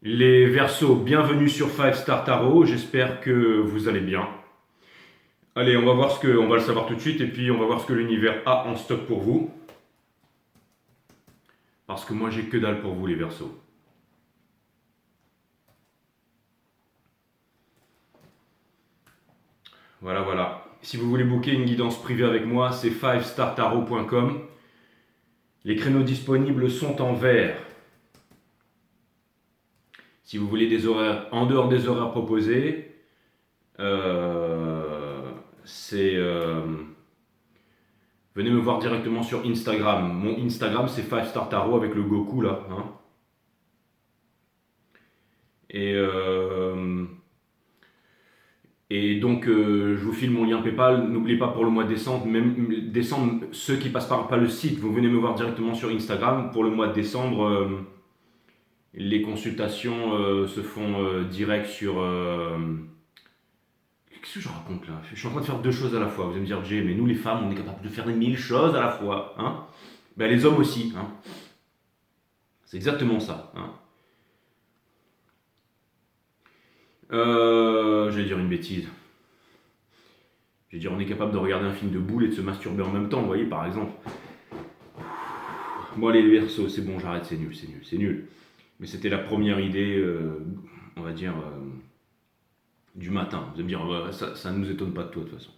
Les Verseaux, bienvenue sur Five Star Tarot, j'espère que vous allez bien. Allez, on va le savoir tout de suite et puis on va voir ce que l'univers a en stock pour vous. Parce que moi j'ai que dalle pour vous les Verseaux. Voilà, voilà. Si vous voulez booker une guidance privée avec moi, c'est fivestartarot.com. Les créneaux disponibles sont en vert. Si vous voulez des horaires en dehors des horaires proposés, c'est venez me voir directement sur Instagram. Mon Instagram, c'est 5 Star Tarot avec le Goku là. Hein. Et, euh, et donc, je vous file mon lien PayPal. N'oubliez pas pour le mois de décembre, même décembre, ceux qui passent par pas le site, vous venez me voir directement sur Instagram. Pour le mois de décembre, les consultations se font direct sur. Qu'est-ce que je raconte là? Je suis en train de faire deux choses à la fois. Vous allez me dire, Jay, mais nous les femmes, on est capable de faire des mille choses à la fois. Hein, ben, les hommes aussi. Hein. C'est exactement ça. Hein. J'allais dire une bêtise. Je veux dire, on est capable de regarder un film de boule et de se masturber en même temps, vous voyez, par exemple. Bon, allez, les Verseaux, c'est bon, j'arrête, c'est nul, c'est nul, c'est nul. Mais c'était la première idée, on va dire, du matin. Vous allez me dire, ça ne nous étonne pas de toi, de toute façon.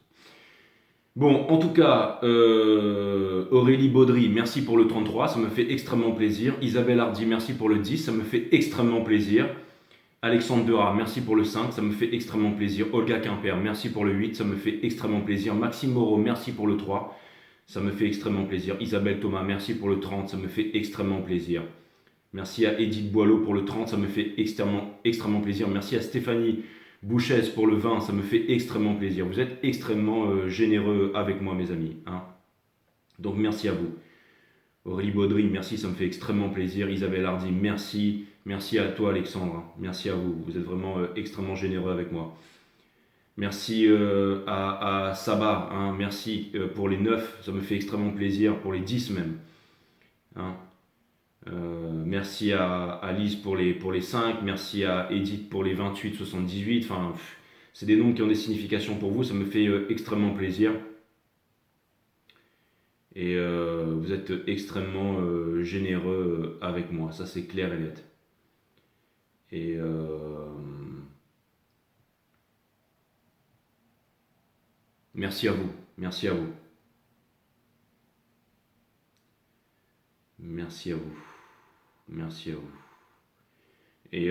Bon, en tout cas, Aurélie Baudry, merci pour le 33, ça me fait extrêmement plaisir. Isabelle Hardy, merci pour le 10, ça me fait extrêmement plaisir. Alexandre Dera, merci pour le 5, ça me fait extrêmement plaisir. Olga Quimper, merci pour le 8, ça me fait extrêmement plaisir. Maxime Moreau, merci pour le 3, ça me fait extrêmement plaisir. Isabelle Thomas, merci pour le 30, ça me fait extrêmement plaisir. Merci à Edith Boileau pour le 30, ça me fait extrêmement plaisir. Merci à Stéphanie Bouchès pour le 20, ça me fait extrêmement plaisir. Vous êtes extrêmement généreux avec moi, mes amis. Hein. Donc merci à vous. Aurélie Baudry, merci, ça me fait extrêmement plaisir. Isabelle Hardy, merci. Merci à toi, Alexandre. Merci à vous. Vous êtes vraiment extrêmement généreux avec moi. Merci à Sabah. Hein. Merci pour les 9. Ça me fait extrêmement plaisir. Pour les 10 même. Hein. Merci à Lise pour les 5. Merci à Edith pour les 28, 78. Enfin, c'est des noms qui ont des significations pour vous. Ça me fait extrêmement plaisir. Et vous êtes extrêmement généreux avec moi. Ça, c'est clair et net. Et merci à vous. Merci à vous. Merci à vous. Merci à vous. Et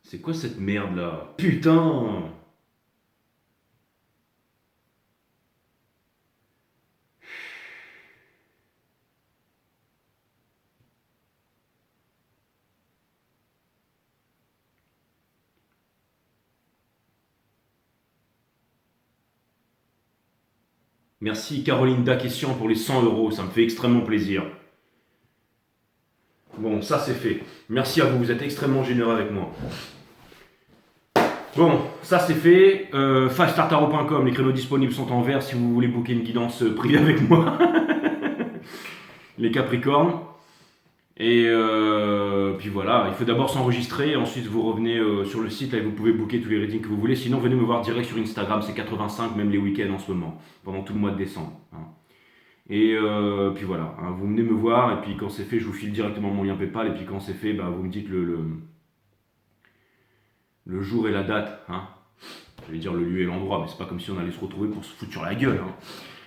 c'est quoi cette merde là? Putain! Merci Caroline Daquestion pour les 100 €, ça me fait extrêmement plaisir. Bon, ça c'est fait. Merci à vous, vous êtes extrêmement généreux avec moi. Bon, ça c'est fait. Fivestartarot.com, les créneaux disponibles sont en vert si vous voulez booker une guidance privée avec moi. Les Capricornes. Et puis voilà, il faut d'abord s'enregistrer, ensuite vous revenez sur le site, là vous pouvez booker tous les readings que vous voulez, sinon venez me voir direct sur Instagram, c'est 85 même les week-ends en ce moment, pendant tout le mois de décembre. Hein. Et puis voilà, hein, vous venez me voir, et puis quand c'est fait, je vous file directement mon lien PayPal, et puis quand c'est fait, bah, vous me dites le jour et la date. Hein. Je vais dire le lieu et l'endroit, mais c'est pas comme si on allait se retrouver pour se foutre sur la gueule. Hein.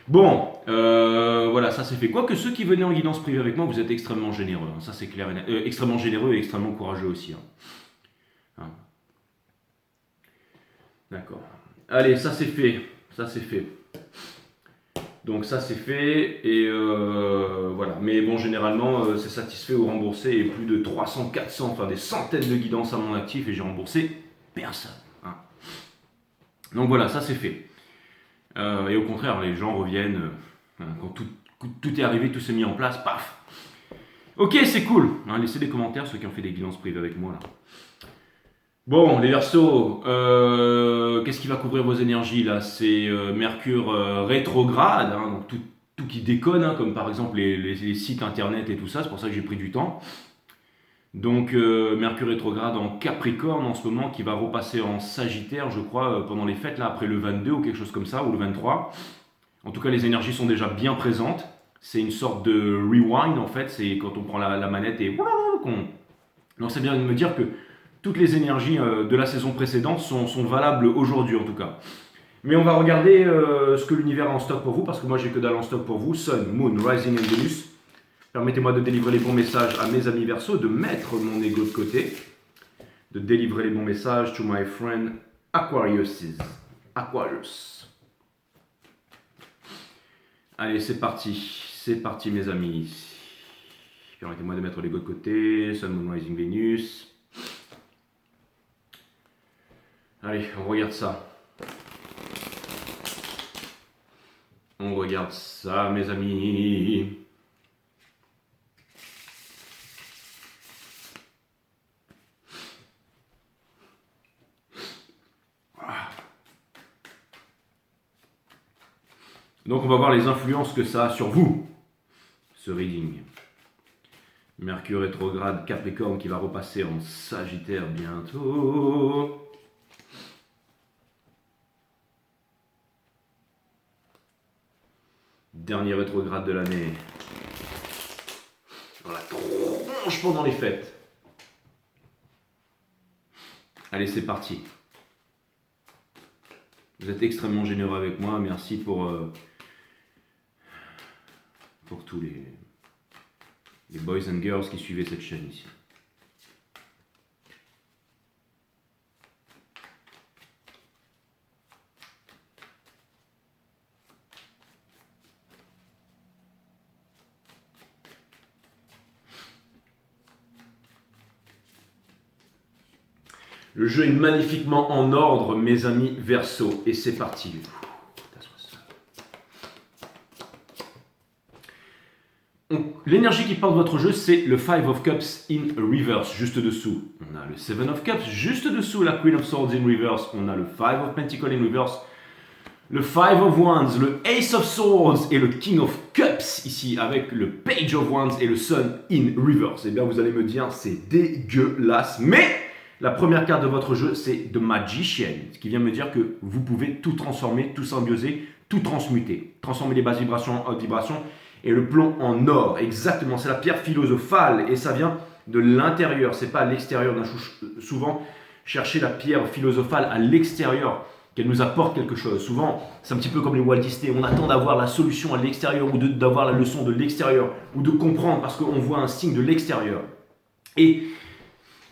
Bon, voilà, ça c'est fait. Quoique ceux qui venaient en guidance privée avec moi, vous êtes extrêmement généreux. Hein, ça c'est clair. Extrêmement généreux et extrêmement courageux aussi. Hein. Hein. D'accord. Allez, ça c'est fait. Ça c'est fait. Donc ça c'est fait. Et voilà. Mais bon, généralement, c'est satisfait ou remboursé et plus de 300, 400, enfin des centaines de guidances à mon actif et j'ai remboursé personne. Hein. Donc voilà, ça c'est fait. Et au contraire, les gens reviennent quand tout est arrivé, tout s'est mis en place, paf. Ok, c'est cool. Hein, laissez des commentaires ceux qui ont fait des guidances privées avec moi là. Bon, les Verseaux, qu'est-ce qui va couvrir vos énergies là? C'est Mercure rétrograde, hein, donc tout qui déconne, hein, comme par exemple les sites internet et tout ça, c'est pour ça que j'ai pris du temps. Donc Mercure rétrograde en Capricorne en ce moment, qui va repasser en Sagittaire, je crois, pendant les fêtes, là, après le 22 ou quelque chose comme ça, ou le 23. En tout cas, les énergies sont déjà bien présentes. C'est une sorte de rewind en fait, c'est quand on prend la manette et qu'on... Donc c'est bien de me dire que toutes les énergies de la saison précédente sont valables aujourd'hui en tout cas. Mais on va regarder ce que l'univers a en stock pour vous, parce que moi j'ai que dalle en stock pour vous. Sun, Moon, Rising and Venus. Permettez-moi de délivrer les bons messages à mes amis Verseaux, de mettre mon ego de côté, de délivrer les bons messages to my friend Aquarius. Allez, c'est parti mes amis. Permettez-moi de mettre l'ego de côté, Sun, Moon, Rising, Venus. Allez, on regarde ça. On regarde ça, mes amis. Donc on va voir les influences que ça a sur vous, ce reading. Mercure rétrograde Capricorne qui va repasser en Sagittaire bientôt. Dernier rétrograde de l'année. Dans la tronche pendant les fêtes. Allez, c'est parti. Vous êtes extrêmement généreux avec moi. Merci pour tous les boys and girls qui suivaient cette chaîne ici. Le jeu est magnifiquement en ordre, mes amis Verseaux, et c'est parti. L'énergie qui porte votre jeu, c'est le 5 of Cups in reverse, juste dessous. On a le 7 of Cups, juste dessous la Queen of Swords in reverse. On a le 5 of Pentacles in reverse, le 5 of Wands, le Ace of Swords et le King of Cups, ici, avec le Page of Wands et le Sun in reverse. Eh bien, vous allez me dire, c'est dégueulasse, mais... La première carte de votre jeu, c'est The Magician, ce qui vient me dire que vous pouvez tout transformer, tout symbioser, tout transmuter. Transformer les basses vibrations en hautes vibrations et le plomb en or. Exactement, c'est la pierre philosophale et ça vient de l'intérieur, c'est pas à l'extérieur. Souvent, chercher la pierre philosophale à l'extérieur, qu'elle nous apporte quelque chose. Souvent, c'est un petit peu comme les Walt Disney, on attend d'avoir la solution à l'extérieur ou d'avoir la leçon de l'extérieur ou de comprendre parce qu'on voit un signe de l'extérieur. Et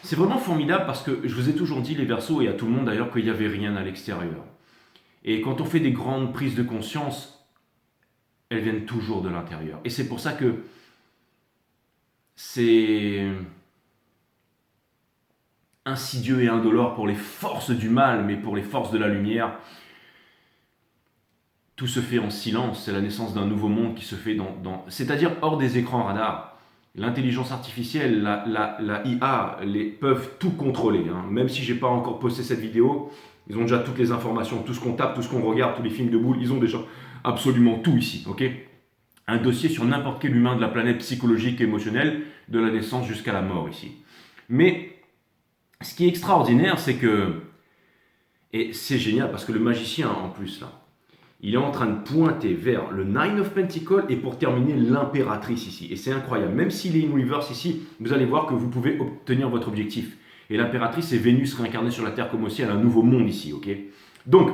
c'est vraiment formidable parce que je vous ai toujours dit, les Verseaux, et à tout le monde d'ailleurs, qu'il n'y avait rien à l'extérieur. Et quand on fait des grandes prises de conscience, elles viennent toujours de l'intérieur. Et c'est pour ça que c'est insidieux et indolore pour les forces du mal, mais pour les forces de la lumière, tout se fait en silence. C'est la naissance d'un nouveau monde qui se fait c'est-à-dire hors des écrans radars. L'intelligence artificielle, la IA, peuvent tout contrôler. Hein. Même si je n'ai pas encore posté cette vidéo, ils ont déjà toutes les informations, tout ce qu'on tape, tout ce qu'on regarde, tous les films de boules, ils ont déjà absolument tout ici. Okay, un dossier sur n'importe quel humain de la planète psychologique et émotionnelle, de la naissance jusqu'à la mort ici. Mais ce qui est extraordinaire, c'est que, et c'est génial parce que le magicien en plus là, il est en train de pointer vers le Nine of Pentacles et pour terminer l'impératrice ici. Et c'est incroyable. Même s'il est in reverse ici, vous allez voir que vous pouvez obtenir votre objectif. Et l'impératrice, c'est Vénus réincarnée sur la Terre comme aussi, elle a un nouveau monde ici. Ok, donc,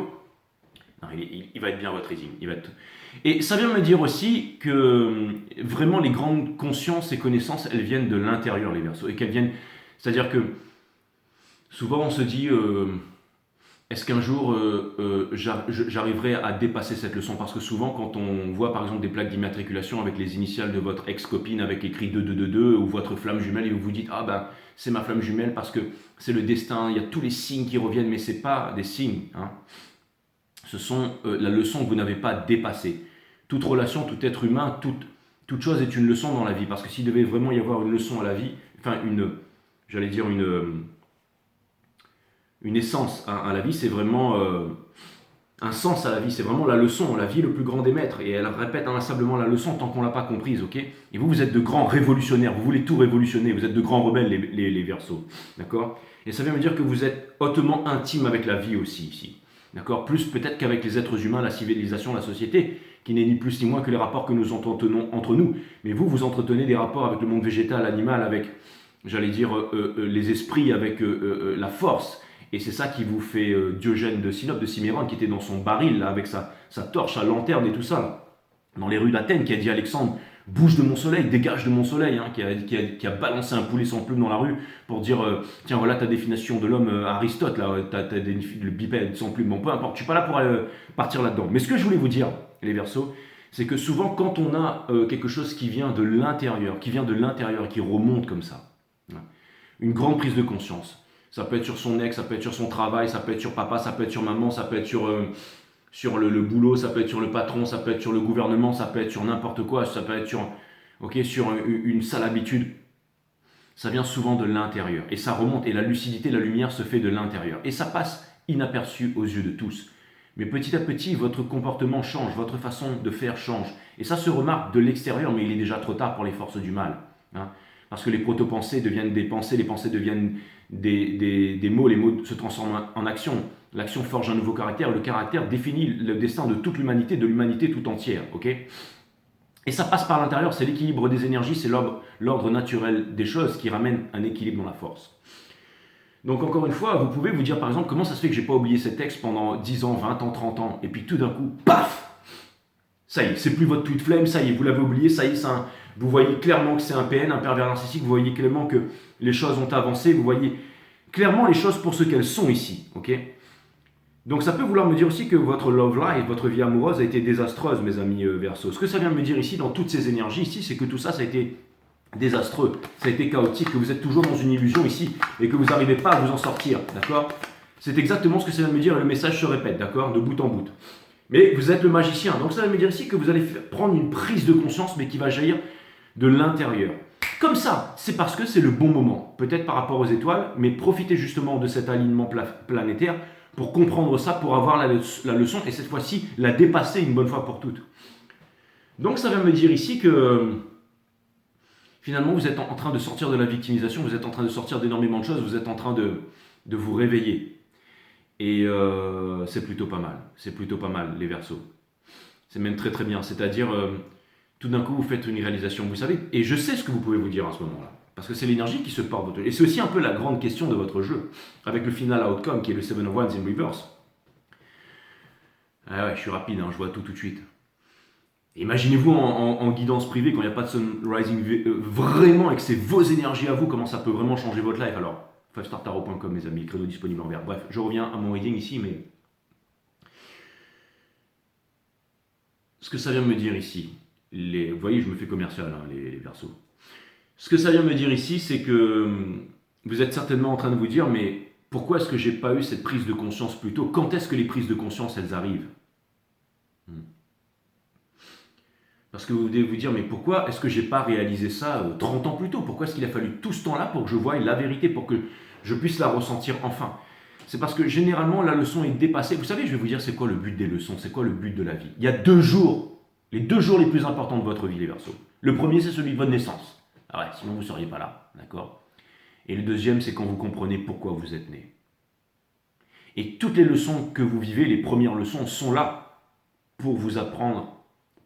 non, il va être bien votre reading. Et ça vient me dire aussi que vraiment les grandes consciences et connaissances, elles viennent de l'intérieur, les Verseaux. Et qu'elles viennent, c'est-à-dire que souvent on se dit... est-ce qu'un jour j'arriverai à dépasser cette leçon? Parce que souvent, quand on voit par exemple des plaques d'immatriculation avec les initiales de votre ex-copine avec écrit 2222 ou votre flamme jumelle et vous vous dites ah ben c'est ma flamme jumelle parce que c'est le destin, il y a tous les signes qui reviennent, mais c'est pas des signes. Hein. Ce sont la leçon que vous n'avez pas dépassée. Toute relation, tout être humain, toute chose est une leçon dans la vie. Parce que s'il devait vraiment y avoir une leçon à la vie, enfin j'allais dire une essence à la vie, c'est vraiment un sens à la vie, c'est vraiment la leçon. La vie est le plus grand des maîtres et elle répète inlassablement la leçon tant qu'on ne l'a pas comprise, ok? Et vous êtes de grands révolutionnaires, vous voulez tout révolutionner, vous êtes de grands rebelles, les Verseaux, d'accord? Et ça vient me dire que vous êtes hautement intime avec la vie aussi, ici, d'accord? Plus peut-être qu'avec les êtres humains, la civilisation, la société, qui n'est ni plus ni moins que les rapports que nous entretenons entre nous. Mais vous entretenez des rapports avec le monde végétal, animal, avec, j'allais dire, les esprits, avec la force. Et c'est ça qui vous fait Diogène de Sinope, de Cimérone, qui était dans son baril, là, avec sa torche, sa lanterne et tout ça, là, dans les rues d'Athènes, qui a dit Alexandre, bouge de mon soleil, dégage de mon soleil, hein, qui a balancé un poulet sans plume dans la rue pour dire tiens, voilà ta définition de l'homme, Aristote, là, le bipède sans plume, bon, peu importe, je suis pas là pour partir là-dedans. Mais ce que je voulais vous dire, les Verseaux, c'est que souvent, quand on a quelque chose qui vient de l'intérieur, et qui remonte comme ça, hein, une grande prise de conscience. Ça peut être sur son ex, ça peut être sur son travail, ça peut être sur papa, ça peut être sur maman, ça peut être sur le boulot, ça peut être sur le patron, ça peut être sur le gouvernement, ça peut être sur n'importe quoi, ça peut être sur une sale habitude. Ça vient souvent de l'intérieur. Et ça remonte, et la lucidité, la lumière se fait de l'intérieur. Et ça passe inaperçu aux yeux de tous. Mais petit à petit, votre comportement change, votre façon de faire change. Et ça se remarque de l'extérieur, mais il est déjà trop tard pour les forces du mal. Hein. Parce que les proto-pensées deviennent des pensées, les pensées deviennent des mots, les mots se transforment en action. L'action forge un nouveau caractère, le caractère définit le destin de toute l'humanité, de l'humanité tout entière. Okay, et ça passe par l'intérieur, c'est l'équilibre des énergies, c'est l'ordre naturel des choses qui ramène un équilibre dans la force. Donc encore une fois, vous pouvez vous dire par exemple, comment ça se fait que j'ai pas oublié ces textes pendant 10 ans, 20 ans, 30 ans, et puis tout d'un coup, paf, ça y est, c'est plus votre tweet flame, ça y est, vous l'avez oublié, ça y est, vous voyez clairement que c'est un PN, un pervers narcissique, vous voyez clairement que les choses ont avancé, vous voyez clairement les choses pour ce qu'elles sont ici, ok? Donc ça peut vouloir me dire aussi que votre love life, votre vie amoureuse a été désastreuse, mes amis Verseaux. Ce que ça vient me dire ici, dans toutes ces énergies ici, c'est que tout ça, ça a été désastreux, ça a été chaotique, que vous êtes toujours dans une illusion ici, et que vous n'arrivez pas à vous en sortir, d'accord? C'est exactement ce que ça vient de me dire, et le message se répète, d'accord? De bout en bout. Mais vous êtes le magicien, donc ça veut me dire ici que vous allez prendre une prise de conscience, mais qui va jaillir de l'intérieur. Comme ça, c'est parce que c'est le bon moment, peut-être par rapport aux étoiles, mais profitez justement de cet alignement planétaire pour comprendre ça, pour avoir la leçon, et cette fois-ci, la dépasser une bonne fois pour toutes. Donc ça vient me dire ici que finalement, vous êtes en train de sortir de la victimisation, vous êtes en train de sortir d'énormément de choses, vous êtes en train de vous réveiller. Et c'est plutôt pas mal, les Verseaux. C'est même très très bien, c'est-à-dire, tout d'un coup, vous faites une réalisation, vous savez, et je sais ce que vous pouvez vous dire à ce moment-là, parce que c'est l'énergie qui se porte. Et c'est aussi un peu la grande question de votre jeu, avec le final outcome, qui est le Seven of Wands in Reverse. Ah ouais, je suis rapide, hein, je vois tout de suite. Imaginez-vous en guidance privée, quand il n'y a pas de sun rising vraiment, et que c'est vos énergies à vous, comment ça peut vraiment changer votre life. Alors, 5startarot.com, mes amis, créneau disponible en vert. Bref, je reviens à mon reading ici, mais ce que ça vient me dire ici, vous voyez, je me fais commercial, hein, les Verseaux. Ce que ça vient me dire ici, c'est que vous êtes certainement en train de vous dire, mais pourquoi est-ce que j'ai pas eu cette prise de conscience plus tôt? Quand est-ce que les prises de conscience, elles arrivent? Parce que vous devez vous dire, mais pourquoi est-ce que j'ai pas réalisé ça 30 ans plus tôt? Pourquoi est-ce qu'il a fallu tout ce temps-là pour que je voie la vérité, pour que je puisse la ressentir enfin? C'est parce que généralement, la leçon est dépassée. Vous savez, je vais vous dire, c'est quoi le but des leçons? C'est quoi le but de la vie? Il y a 2 jours, les 2 jours les plus importants de votre vie, les Verseaux. Le premier, c'est celui de votre naissance. Ah ouais, sinon vous ne seriez pas là, d'accord? Et le deuxième, c'est quand vous comprenez pourquoi vous êtes né. Et toutes les leçons que vous vivez, les premières leçons, sont là pour vous apprendre,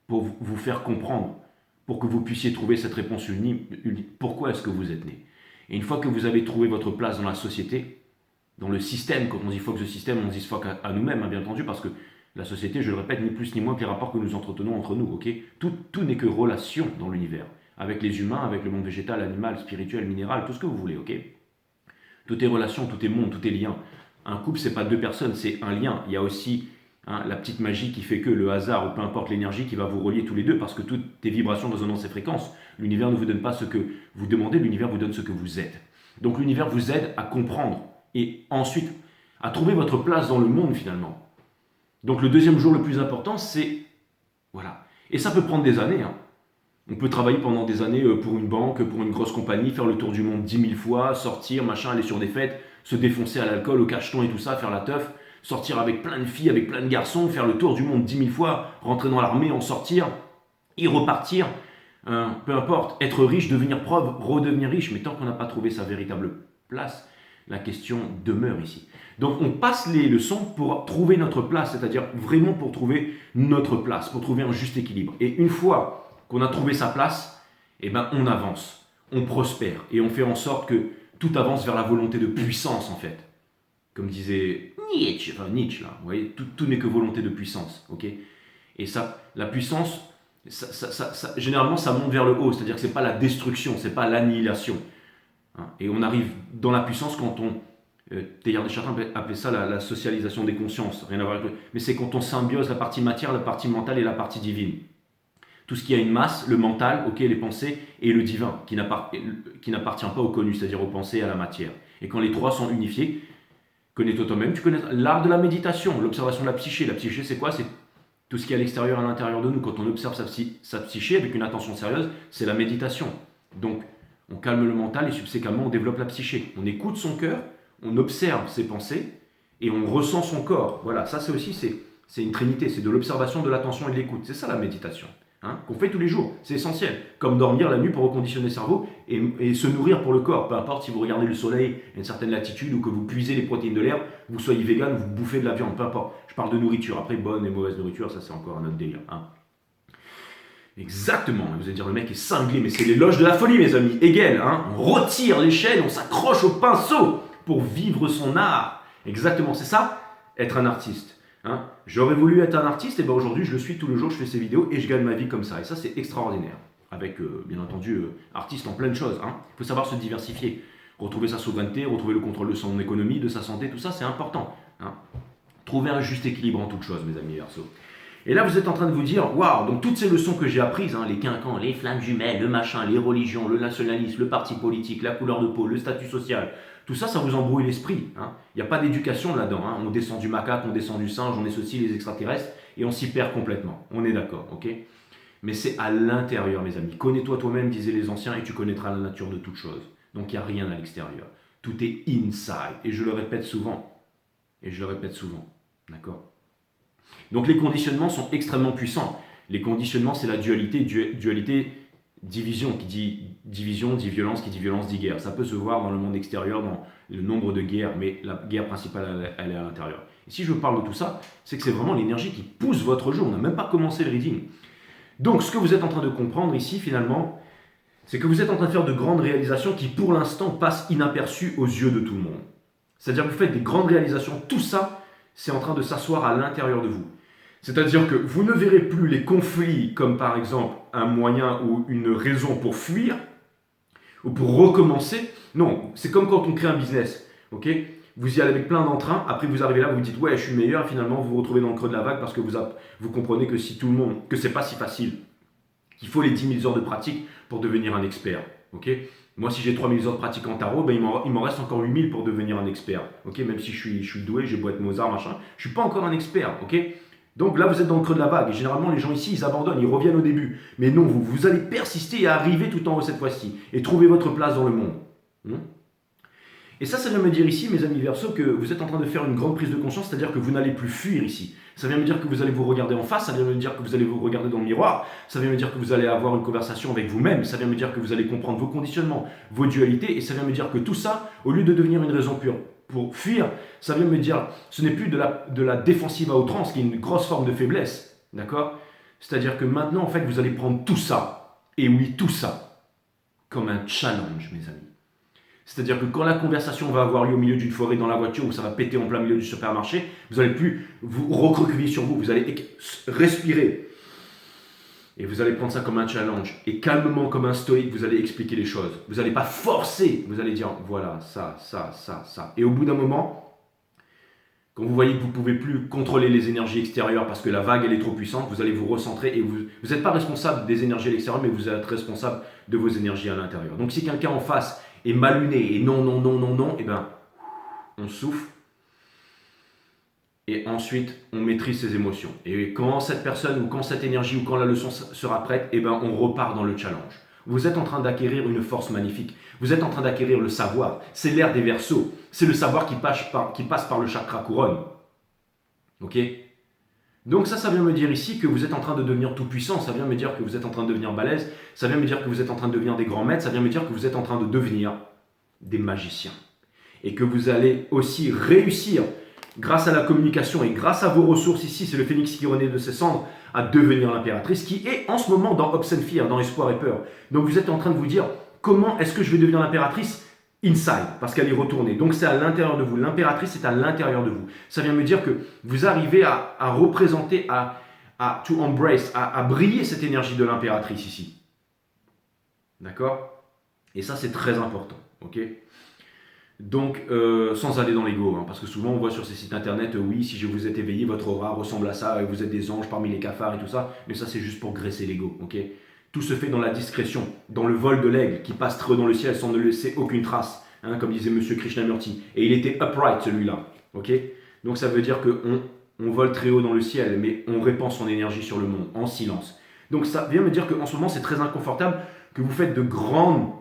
pour vous faire comprendre, pour que vous puissiez trouver cette réponse unique. Pourquoi est-ce que vous êtes né? Et une fois que vous avez trouvé votre place dans la société, dans le système, quand on dit fuck the system, on dit fuck à nous-mêmes, hein, bien entendu, parce que la société, je le répète, ni plus ni moins que les rapports que nous entretenons entre nous, ok? Tout n'est que relation dans l'univers, avec les humains, avec le monde végétal, animal, spirituel, minéral, tout ce que vous voulez, ok? Tout est relation, tout est monde, tout est lien. Un couple, c'est pas deux personnes, c'est un lien. Il y a aussi la petite magie qui fait que le hasard, ou peu importe l'énergie qui va vous relier tous les deux, parce que toutes tes vibrations résonnent dans ces fréquences. L'univers ne vous donne pas ce que vous demandez, l'univers vous donne ce que vous êtes. Donc l'univers vous aide à comprendre et ensuite à trouver votre place dans le monde finalement. Donc le deuxième jour le plus important, c'est... Voilà. Et ça peut prendre des années. On peut travailler pendant des années pour une banque, pour une grosse compagnie, faire le tour du monde 10 000 fois, sortir, machin, aller sur des fêtes, se défoncer à l'alcool, au cacheton et tout ça, faire la teuf, sortir avec plein de filles, avec plein de garçons, faire le tour du monde 10 000 fois, rentrer dans l'armée, en sortir, y repartir, peu importe, être riche, devenir pauvre, redevenir riche, mais tant qu'on n'a pas trouvé sa véritable place, la question demeure ici. Donc on passe les leçons pour trouver notre place, c'est-à-dire vraiment pour trouver notre place, pour trouver un juste équilibre. Et une fois qu'on a trouvé sa place, eh ben on avance, on prospère et on fait en sorte que tout avance vers la volonté de puissance en fait. Comme disait Nietzsche, là, vous voyez, tout n'est que volonté de puissance, ok. Et ça, la puissance, généralement ça monte vers le haut, c'est-à-dire que c'est pas la destruction, c'est pas l'annihilation. Et on arrive dans la puissance quand on... Teilhard de Chardin appelait ça la socialisation des consciences, rien à voir avec mais c'est quand on symbiose la partie matière, la partie mentale et la partie divine. Tout ce qui a une masse, le mental, ok, les pensées, et le divin, qui n'appartient pas au connu, c'est-à-dire aux pensées et à la matière. Et quand les trois sont unifiés, connais-toi toi-même, tu connais l'art de la méditation, l'observation de la psyché. La psyché, c'est quoi? C'est tout ce qui est à l'extérieur et à l'intérieur de nous. Quand on observe sa psyché avec une attention sérieuse, c'est la méditation. Donc, on calme le mental et subséquemment, on développe la psyché. On écoute son cœur, on observe ses pensées et on ressent son corps. Voilà, ça c'est aussi, c'est une trinité, c'est de l'observation, de l'attention et de l'écoute. C'est ça la méditation, qu'on fait tous les jours, c'est essentiel. Comme dormir la nuit pour reconditionner le cerveau et se nourrir pour le corps. Peu importe si vous regardez le soleil à une certaine latitude ou que vous puisez les protéines de l'herbe, vous soyez vegan, vous bouffez de la viande, peu importe. Je parle de nourriture, après bonne et mauvaise nourriture, ça c'est encore un autre délire. Exactement, vous allez dire le mec est cinglé, mais c'est l'éloge de la folie mes amis. Hegel, on retire l'échelle, on s'accroche au pinceau pour vivre son art. Exactement, c'est ça, être un artiste. J'aurais voulu être un artiste, et bien aujourd'hui je le suis tout le jour, je fais ces vidéos et je gagne ma vie comme ça. Et ça c'est extraordinaire. Avec bien entendu artiste en plein de choses. Il faut savoir se diversifier, retrouver sa souveraineté, retrouver le contrôle de son économie, de sa santé, tout ça c'est important. Trouver un juste équilibre en toutes choses mes amis Verseau. Et là, vous êtes en train de vous dire, waouh, donc toutes ces leçons que j'ai apprises, les quinquants, les flammes jumelles, le machin, les religions, le nationalisme, le parti politique, la couleur de peau, le statut social, tout ça, ça vous embrouille l'esprit. Il n'y a pas d'éducation là-dedans. On descend du macaque, on descend du singe, on est ceci, les extraterrestres, et on s'y perd complètement. On est d'accord, ok? Mais c'est à l'intérieur, mes amis. Connais-toi toi-même, disaient les anciens, et tu connaîtras la nature de toute chose. Donc il n'y a rien à l'extérieur. Tout est inside. Et je le répète souvent. D'accord? Donc les conditionnements sont extrêmement puissants. Les conditionnements, c'est la dualité, division, qui dit division, dit violence, qui dit violence, dit guerre. Ça peut se voir dans le monde extérieur, dans le nombre de guerres, mais la guerre principale, elle est à l'intérieur. Et si je parle de tout ça, c'est que c'est vraiment l'énergie qui pousse votre jeu. On n'a même pas commencé le reading. Donc ce que vous êtes en train de comprendre ici, finalement, c'est que vous êtes en train de faire de grandes réalisations qui, pour l'instant, passent inaperçues aux yeux de tout le monde. C'est-à-dire que vous faites des grandes réalisations, tout ça, c'est en train de s'asseoir à l'intérieur de vous. C'est-à-dire que vous ne verrez plus les conflits comme par exemple un moyen ou une raison pour fuir ou pour recommencer. Non, c'est comme quand on crée un business. Ok, vous y allez avec plein d'entrain, après vous arrivez là, vous vous dites ouais je suis meilleur, et finalement vous vous retrouvez dans le creux de la vague parce que vous comprenez que si tout le monde, que c'est pas si facile, qu'il faut les 10 000 heures de pratique pour devenir un expert. Ok, moi si j'ai 3 000 heures de pratique en tarot, il m'en reste encore 8 000 pour devenir un expert. Ok, même si je suis doué, j'ai beau être Mozart, machin, je suis pas encore un expert. Ok. Donc là, vous êtes dans le creux de la vague. Et généralement, les gens ici, ils abandonnent, ils reviennent au début. Mais non, vous allez persister et arriver tout en haut cette fois-ci. Et trouver votre place dans le monde. Et ça vient me dire ici, mes amis Verseau, que vous êtes en train de faire une grande prise de conscience, c'est-à-dire que vous n'allez plus fuir ici. Ça vient me dire que vous allez vous regarder en face, ça vient me dire que vous allez vous regarder dans le miroir, ça vient me dire que vous allez avoir une conversation avec vous-même, ça vient me dire que vous allez comprendre vos conditionnements, vos dualités, et ça vient me dire que tout ça, au lieu de devenir une raison pure pour fuir, ça vient me dire, ce n'est plus de la défensive à outrance, qui est une grosse forme de faiblesse, d'accord? C'est-à-dire que maintenant, en fait, vous allez prendre tout ça, et oui, tout ça, comme un challenge, mes amis. C'est-à-dire que quand la conversation va avoir lieu au milieu d'une forêt dans la voiture, ou ça va péter en plein milieu du supermarché, vous n'allez plus vous recroqueviller sur vous, vous allez respirer. Et vous allez prendre ça comme un challenge. Et calmement, comme un stoïque, vous allez expliquer les choses. Vous n'allez pas forcer. Vous allez dire, voilà, ça. Et au bout d'un moment, Quand vous voyez que vous ne pouvez plus contrôler les énergies extérieures parce que la vague elle est trop puissante, vous allez vous recentrer et vous n'êtes pas responsable des énergies à l'extérieur, mais vous êtes responsable de vos énergies à l'intérieur. Donc si quelqu'un en face est mal luné et non, non, non, non, non, et ben on souffle et ensuite on maîtrise ses émotions. Et quand cette personne ou quand cette énergie ou quand la leçon sera prête, et ben on repart dans le challenge. Vous êtes en train d'acquérir une force magnifique. Vous êtes en train d'acquérir le savoir. C'est l'ère des Verseaux. C'est le savoir qui passe par le chakra couronne. Ok? Donc ça vient me dire ici que vous êtes en train de devenir tout puissant. Ça vient me dire que vous êtes en train de devenir balèze. Ça vient me dire que vous êtes en train de devenir des grands maîtres. Ça vient me dire que vous êtes en train de devenir des magiciens. Et que vous allez aussi réussir, grâce à la communication et grâce à vos ressources ici, c'est le phénix qui renaît de ses cendres, à devenir l'impératrice qui est en ce moment dans Hopes and Fear, dans Espoir et Peur. Donc vous êtes en train de vous dire, comment est-ce que je vais devenir l'impératrice? Inside, parce qu'elle est retournée. Donc c'est à l'intérieur de vous. L'impératrice est à l'intérieur de vous. Ça vient me dire que vous arrivez à représenter, to embrace, à briller cette énergie de l'impératrice ici. D'accord? Et ça c'est très important. Ok? Donc, sans aller dans l'ego, hein, parce que souvent on voit sur ces sites internet, oui, si je vous êtes éveillé, votre aura ressemble à ça, et vous êtes des anges parmi les cafards et tout ça, mais ça c'est juste pour graisser l'ego, ok? Tout se fait dans la discrétion, dans le vol de l'aigle qui passe très haut dans le ciel sans ne laisser aucune trace, hein, comme disait Monsieur Krishnamurti, et il était upright celui-là, ok? Donc ça veut dire qu'on vole très haut dans le ciel, mais on répand son énergie sur le monde, en silence. Donc ça vient me dire qu'en ce moment c'est très inconfortable, que vous faites de grandes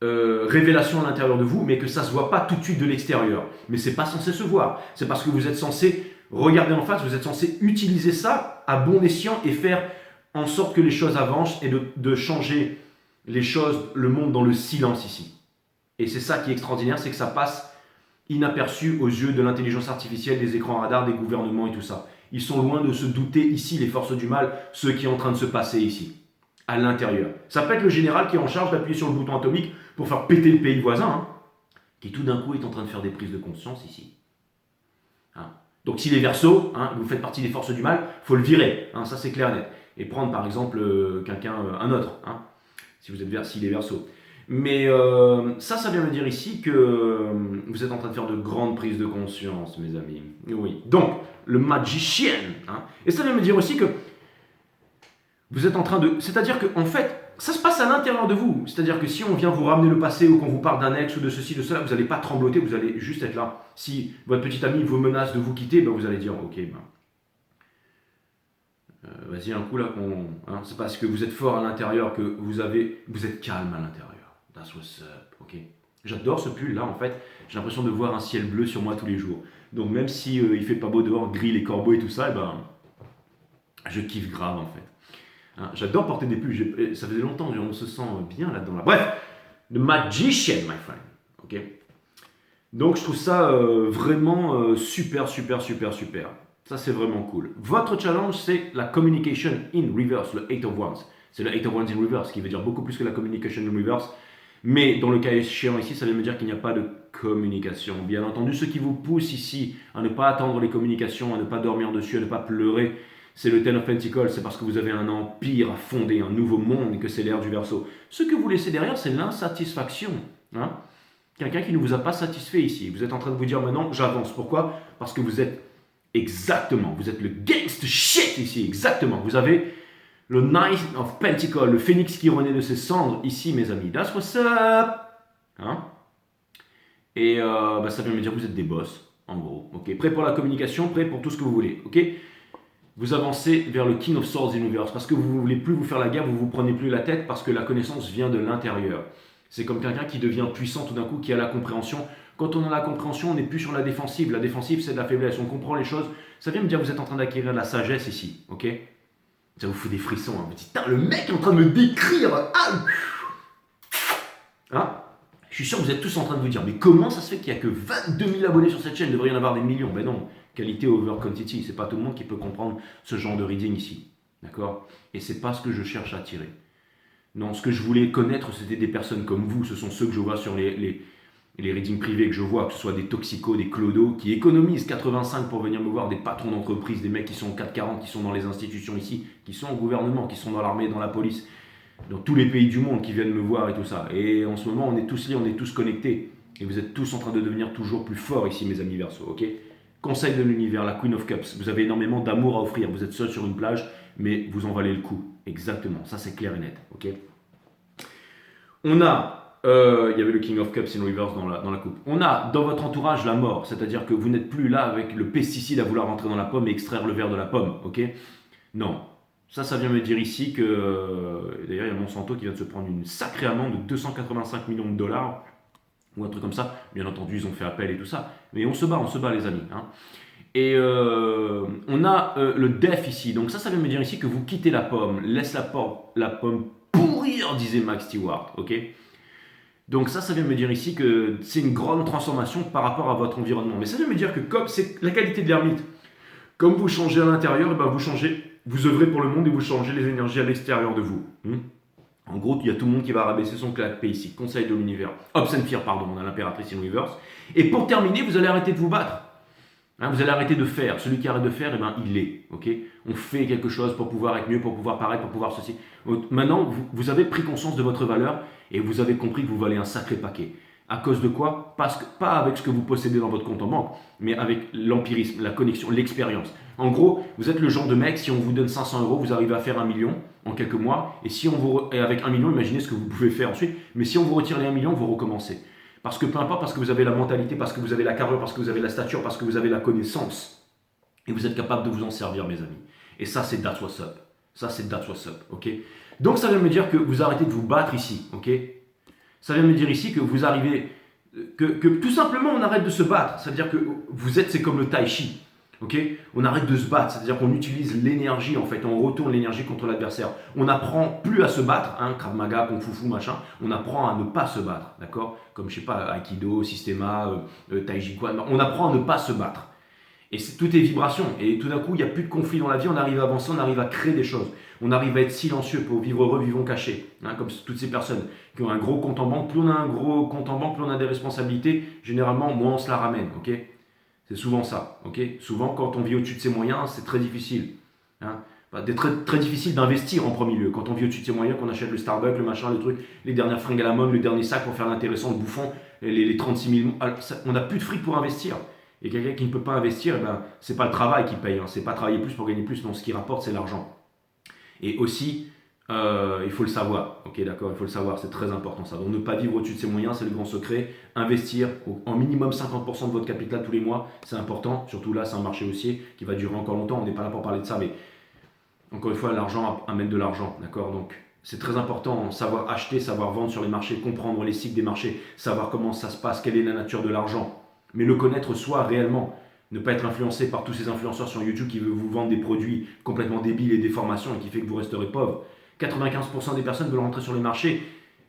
révélation à l'intérieur de vous, mais que ça ne se voit pas tout de suite de l'extérieur. Mais c'est pas censé se voir. C'est parce que vous êtes censé regarder en face, vous êtes censé utiliser ça à bon escient et faire en sorte que les choses avancent et de changer les choses, le monde dans le silence ici. Et c'est ça qui est extraordinaire, c'est que ça passe inaperçu aux yeux de l'intelligence artificielle, des écrans radars, des gouvernements et tout ça. Ils sont loin de se douter ici, les forces du mal, ce qui est en train de se passer ici, à l'intérieur. Ça peut être le général qui est en charge d'appuyer sur le bouton atomique pour faire péter le pays voisin, hein, qui tout d'un coup est en train de faire des prises de conscience ici. Hein. Donc si les Verseaux, hein, vous faites partie des forces du mal, il faut le virer, hein, ça c'est clair et net. Et prendre par exemple quelqu'un, un autre, hein, si vous êtes s'il est Verseau. Mais ça vient me dire ici que vous êtes en train de faire de grandes prises de conscience, mes amis. Oui. Donc, le magicien, hein, et ça vient me dire aussi que vous êtes en train de... C'est-à-dire qu'en fait, ça se passe à l'intérieur de vous. C'est-à-dire que si on vient vous ramener le passé ou qu'on vous parle d'un ex ou de ceci, de cela, vous n'allez pas trembloter, vous allez juste être là. Si votre petit ami vous menace de vous quitter, ben vous allez dire, ok, vas-y un coup là, hein, c'est parce que vous êtes fort à l'intérieur que vous êtes calme à l'intérieur. That's what's up, ok. J'adore ce pull là, en fait. J'ai l'impression de voir un ciel bleu sur moi tous les jours. Donc même si il fait pas beau dehors, gris, les corbeaux et tout ça, je kiffe grave en fait. Hein, j'adore porter des pulls, ça faisait longtemps, on se sent bien là-dedans. Là. Bref, the magician, my friend. Ok. Donc je trouve ça vraiment super. Ça c'est vraiment cool. Votre challenge c'est la communication in reverse, le 8 of Wands. C'est le 8 of Wands in reverse, qui veut dire beaucoup plus que la communication in reverse. Mais dans le cas échéant ici, ça veut me dire qu'il n'y a pas de communication. Bien entendu, ce qui vous pousse ici à ne pas attendre les communications, à ne pas dormir dessus, à ne pas pleurer, c'est le Ten of Pentacles, c'est parce que vous avez un empire à fonder, un nouveau monde, et que c'est l'ère du Verseau. Ce que vous laissez derrière, c'est l'insatisfaction. Hein? Quelqu'un qui ne vous a pas satisfait ici. Vous êtes en train de vous dire maintenant, j'avance. Pourquoi? Parce que vous êtes vous êtes le gangster shit ici, exactement. Vous avez le Knight of Pentacles, le phénix qui renaît de ses cendres ici, mes amis. That's what's up. Hein? Et ça veut me dire que vous êtes des boss, en gros. Okay? Prêt pour la communication, prêt pour tout ce que vous voulez. Ok? Vous avancez vers le King of Swords Universe parce que vous ne voulez plus vous faire la guerre, vous ne vous prenez plus la tête parce que la connaissance vient de l'intérieur. C'est comme quelqu'un qui devient puissant tout d'un coup, qui a la compréhension. Quand on a la compréhension, on n'est plus sur la défensive. La défensive, c'est de la faiblesse. On comprend les choses. Ça vient me dire que vous êtes en train d'acquérir de la sagesse ici. Ok? Ça vous fout des frissons. Hein. Vous dites, le mec est en train de me décrire. Ah hein? Je suis sûr que vous êtes tous en train de vous dire, mais comment ça se fait qu'il n'y a que 22 000 abonnés sur cette chaîne? Il devrait y en avoir des millions. Ben non. Qualité over quantity, c'est pas tout le monde qui peut comprendre ce genre de reading ici, d'accord? Et c'est pas ce que je cherche à attirer. Non, ce que je voulais connaître, c'était des personnes comme vous. Ce sont ceux que je vois sur les readings privés que je vois, que ce soit des toxicos, des clodos, qui économisent 85 pour venir me voir, des patrons d'entreprise, des mecs qui sont au 440, qui sont dans les institutions ici, qui sont au gouvernement, qui sont dans l'armée, dans la police, dans tous les pays du monde qui viennent me voir et tout ça. Et en ce moment, on est tous liés, on est tous connectés. Et vous êtes tous en train de devenir toujours plus forts ici, mes amis Verseaux, ok? Conseil de l'univers, la Queen of Cups. Vous avez énormément d'amour à offrir. Vous êtes seul sur une plage, mais vous en valez le coup. Exactement. Ça, c'est clair et net. Ok. On a, il y avait le King of Cups in reverse dans la coupe. On a dans votre entourage la mort, c'est-à-dire que vous n'êtes plus là avec le pesticide à vouloir rentrer dans la pomme et extraire le verre de la pomme. Ok. Non. Ça vient me dire ici que, d'ailleurs, il y a Monsanto qui vient de se prendre une sacrée amende de 285 millions de dollars, ou un truc comme ça. Bien entendu, ils ont fait appel et tout ça. Mais on se bat les amis. Hein. Et on a le def ici. Donc ça vient me dire ici que vous quittez la pomme. Laisse la pomme pourrir, disait Max Stewart. Ok. Donc ça vient me dire ici que c'est une grande transformation par rapport à votre environnement. Mais ça vient me dire que comme c'est la qualité de l'ermite, comme vous changez à l'intérieur, ben vous œuvrez pour le monde et vous changez les énergies à l'extérieur de vous. En gros, il y a tout le monde qui va rabaisser son clapet ici. Conseil de l'univers. Obsenfir, pardon, on a l'impératrice in reverse. Et pour terminer, vous allez arrêter de vous battre. Hein, vous allez arrêter de faire. Celui qui arrête de faire, il est. Okay, on fait quelque chose pour pouvoir être mieux, pour pouvoir paraître, pour pouvoir ceci. Maintenant, vous avez pris conscience de votre valeur et vous avez compris que vous valez un sacré paquet. À cause de quoi? Parce que, pas avec ce que vous possédez dans votre compte en banque, mais avec l'empirisme, la connexion, l'expérience. En gros, vous êtes le genre de mec, si on vous donne 500 €, vous arrivez à faire 1 million en quelques mois. Et avec 1 million, imaginez ce que vous pouvez faire ensuite. Mais si on vous retire les 1 million, vous recommencez. Parce que peu importe, parce que vous avez la mentalité, parce que vous avez la carrure, parce que vous avez la stature, parce que vous avez la connaissance. Et vous êtes capable de vous en servir, mes amis. Et ça, c'est that's what's up. Ça, c'est that's what's up. Ok. Donc, ça vient me dire que vous arrêtez de vous battre ici. Ok. Ça vient me dire ici que vous arrivez, que tout simplement on arrête de se battre. C'est-à-dire que c'est comme le tai chi. Okay, on arrête de se battre, c'est-à-dire qu'on utilise l'énergie en fait, on retourne l'énergie contre l'adversaire. On n'apprend plus à se battre, hein, Krav Maga, Kung Fu Fu, machin, on apprend à ne pas se battre, d'accord? Comme je sais pas, Aikido, Systema, Tai Chi Quan, on apprend à ne pas se battre. Et tout est vibration, et tout d'un coup, il n'y a plus de conflit dans la vie, on arrive à avancer, on arrive à créer des choses. On arrive à être silencieux pour vivre heureux, vivons cachés. Hein, comme toutes ces personnes qui ont un gros compte en banque, plus on a un gros compte en banque, plus on a des responsabilités, généralement, moins on se la ramène, ok? C'est souvent ça, ok? Souvent, quand on vit au-dessus de ses moyens, c'est très difficile. Hein? C'est très, très difficile d'investir en premier lieu. Quand on vit au-dessus de ses moyens, qu'on achète le Starbucks, le machin, le truc, les dernières fringues à la mode, le dernier sac pour faire l'intéressant, le bouffon, les 36 000... On n'a plus de fric pour investir. Et quelqu'un qui ne peut pas investir, eh ben, c'est pas le travail qui paye. Hein. C'est pas travailler plus pour gagner plus. Non, ce qui rapporte, c'est l'argent. Et aussi, il faut le savoir, ok, d'accord, il faut le savoir, c'est très important ça. Donc ne pas vivre au-dessus de ses moyens, c'est le grand secret. Investir en minimum 50% de votre capital tous les mois, c'est important. Surtout là, c'est un marché haussier qui va durer encore longtemps. On n'est pas là pour parler de ça, mais encore une fois, l'argent amène de l'argent, d'accord. Donc c'est très important, savoir acheter, savoir vendre sur les marchés, comprendre les cycles des marchés, savoir comment ça se passe, quelle est la nature de l'argent, mais le connaître soi réellement. Ne pas être influencé par tous ces influenceurs sur YouTube qui veulent vous vendre des produits complètement débiles et des formations et qui fait que vous resterez pauvre. 95% des personnes veulent rentrer sur les marchés,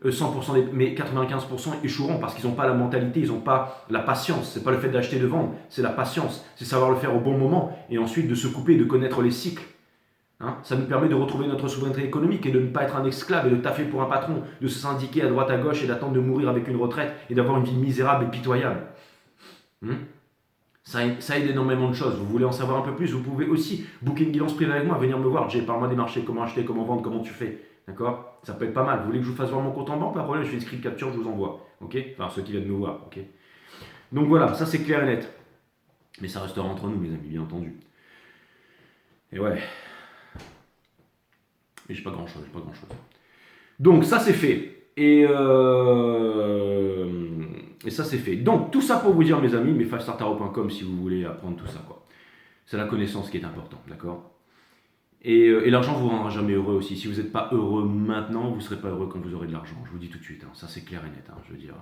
100% mais 95% échoueront parce qu'ils n'ont pas la mentalité, ils n'ont pas la patience. C'est pas le fait d'acheter et de vendre, c'est la patience. C'est savoir le faire au bon moment et ensuite de se couper, de connaître les cycles. Hein, ça nous permet de retrouver notre souveraineté économique et de ne pas être un esclave et de taffer pour un patron, de se syndiquer à droite à gauche et d'attendre de mourir avec une retraite et d'avoir une vie misérable et pitoyable. Ça aide énormément de choses. Vous voulez en savoir un peu plus, vous pouvez aussi booker une guidance privée avec moi, venir me voir. J'ai parle-moi des marchés, comment acheter, comment vendre, comment tu fais. D'accord? Ça peut être pas mal. Vous voulez que je vous fasse voir mon compte en banque? Pas de problème, je fais une script capture, je vous envoie. Ok? Enfin, ceux qui viennent me voir. Ok? Donc voilà, ça c'est clair et net. Mais ça restera entre nous, mes amis, bien entendu. Et ouais. Mais j'ai pas grand chose, Donc ça c'est fait. Et ça c'est fait. Donc tout ça pour vous dire mes amis, mes 5startaro.com si vous voulez apprendre tout ça quoi. C'est la connaissance qui est importante, d'accord? Et l'argent vous rendra jamais heureux aussi. Si vous n'êtes pas heureux maintenant, vous ne serez pas heureux quand vous aurez de l'argent. Je vous dis tout de suite, hein. Ça c'est clair et net, hein, je veux dire.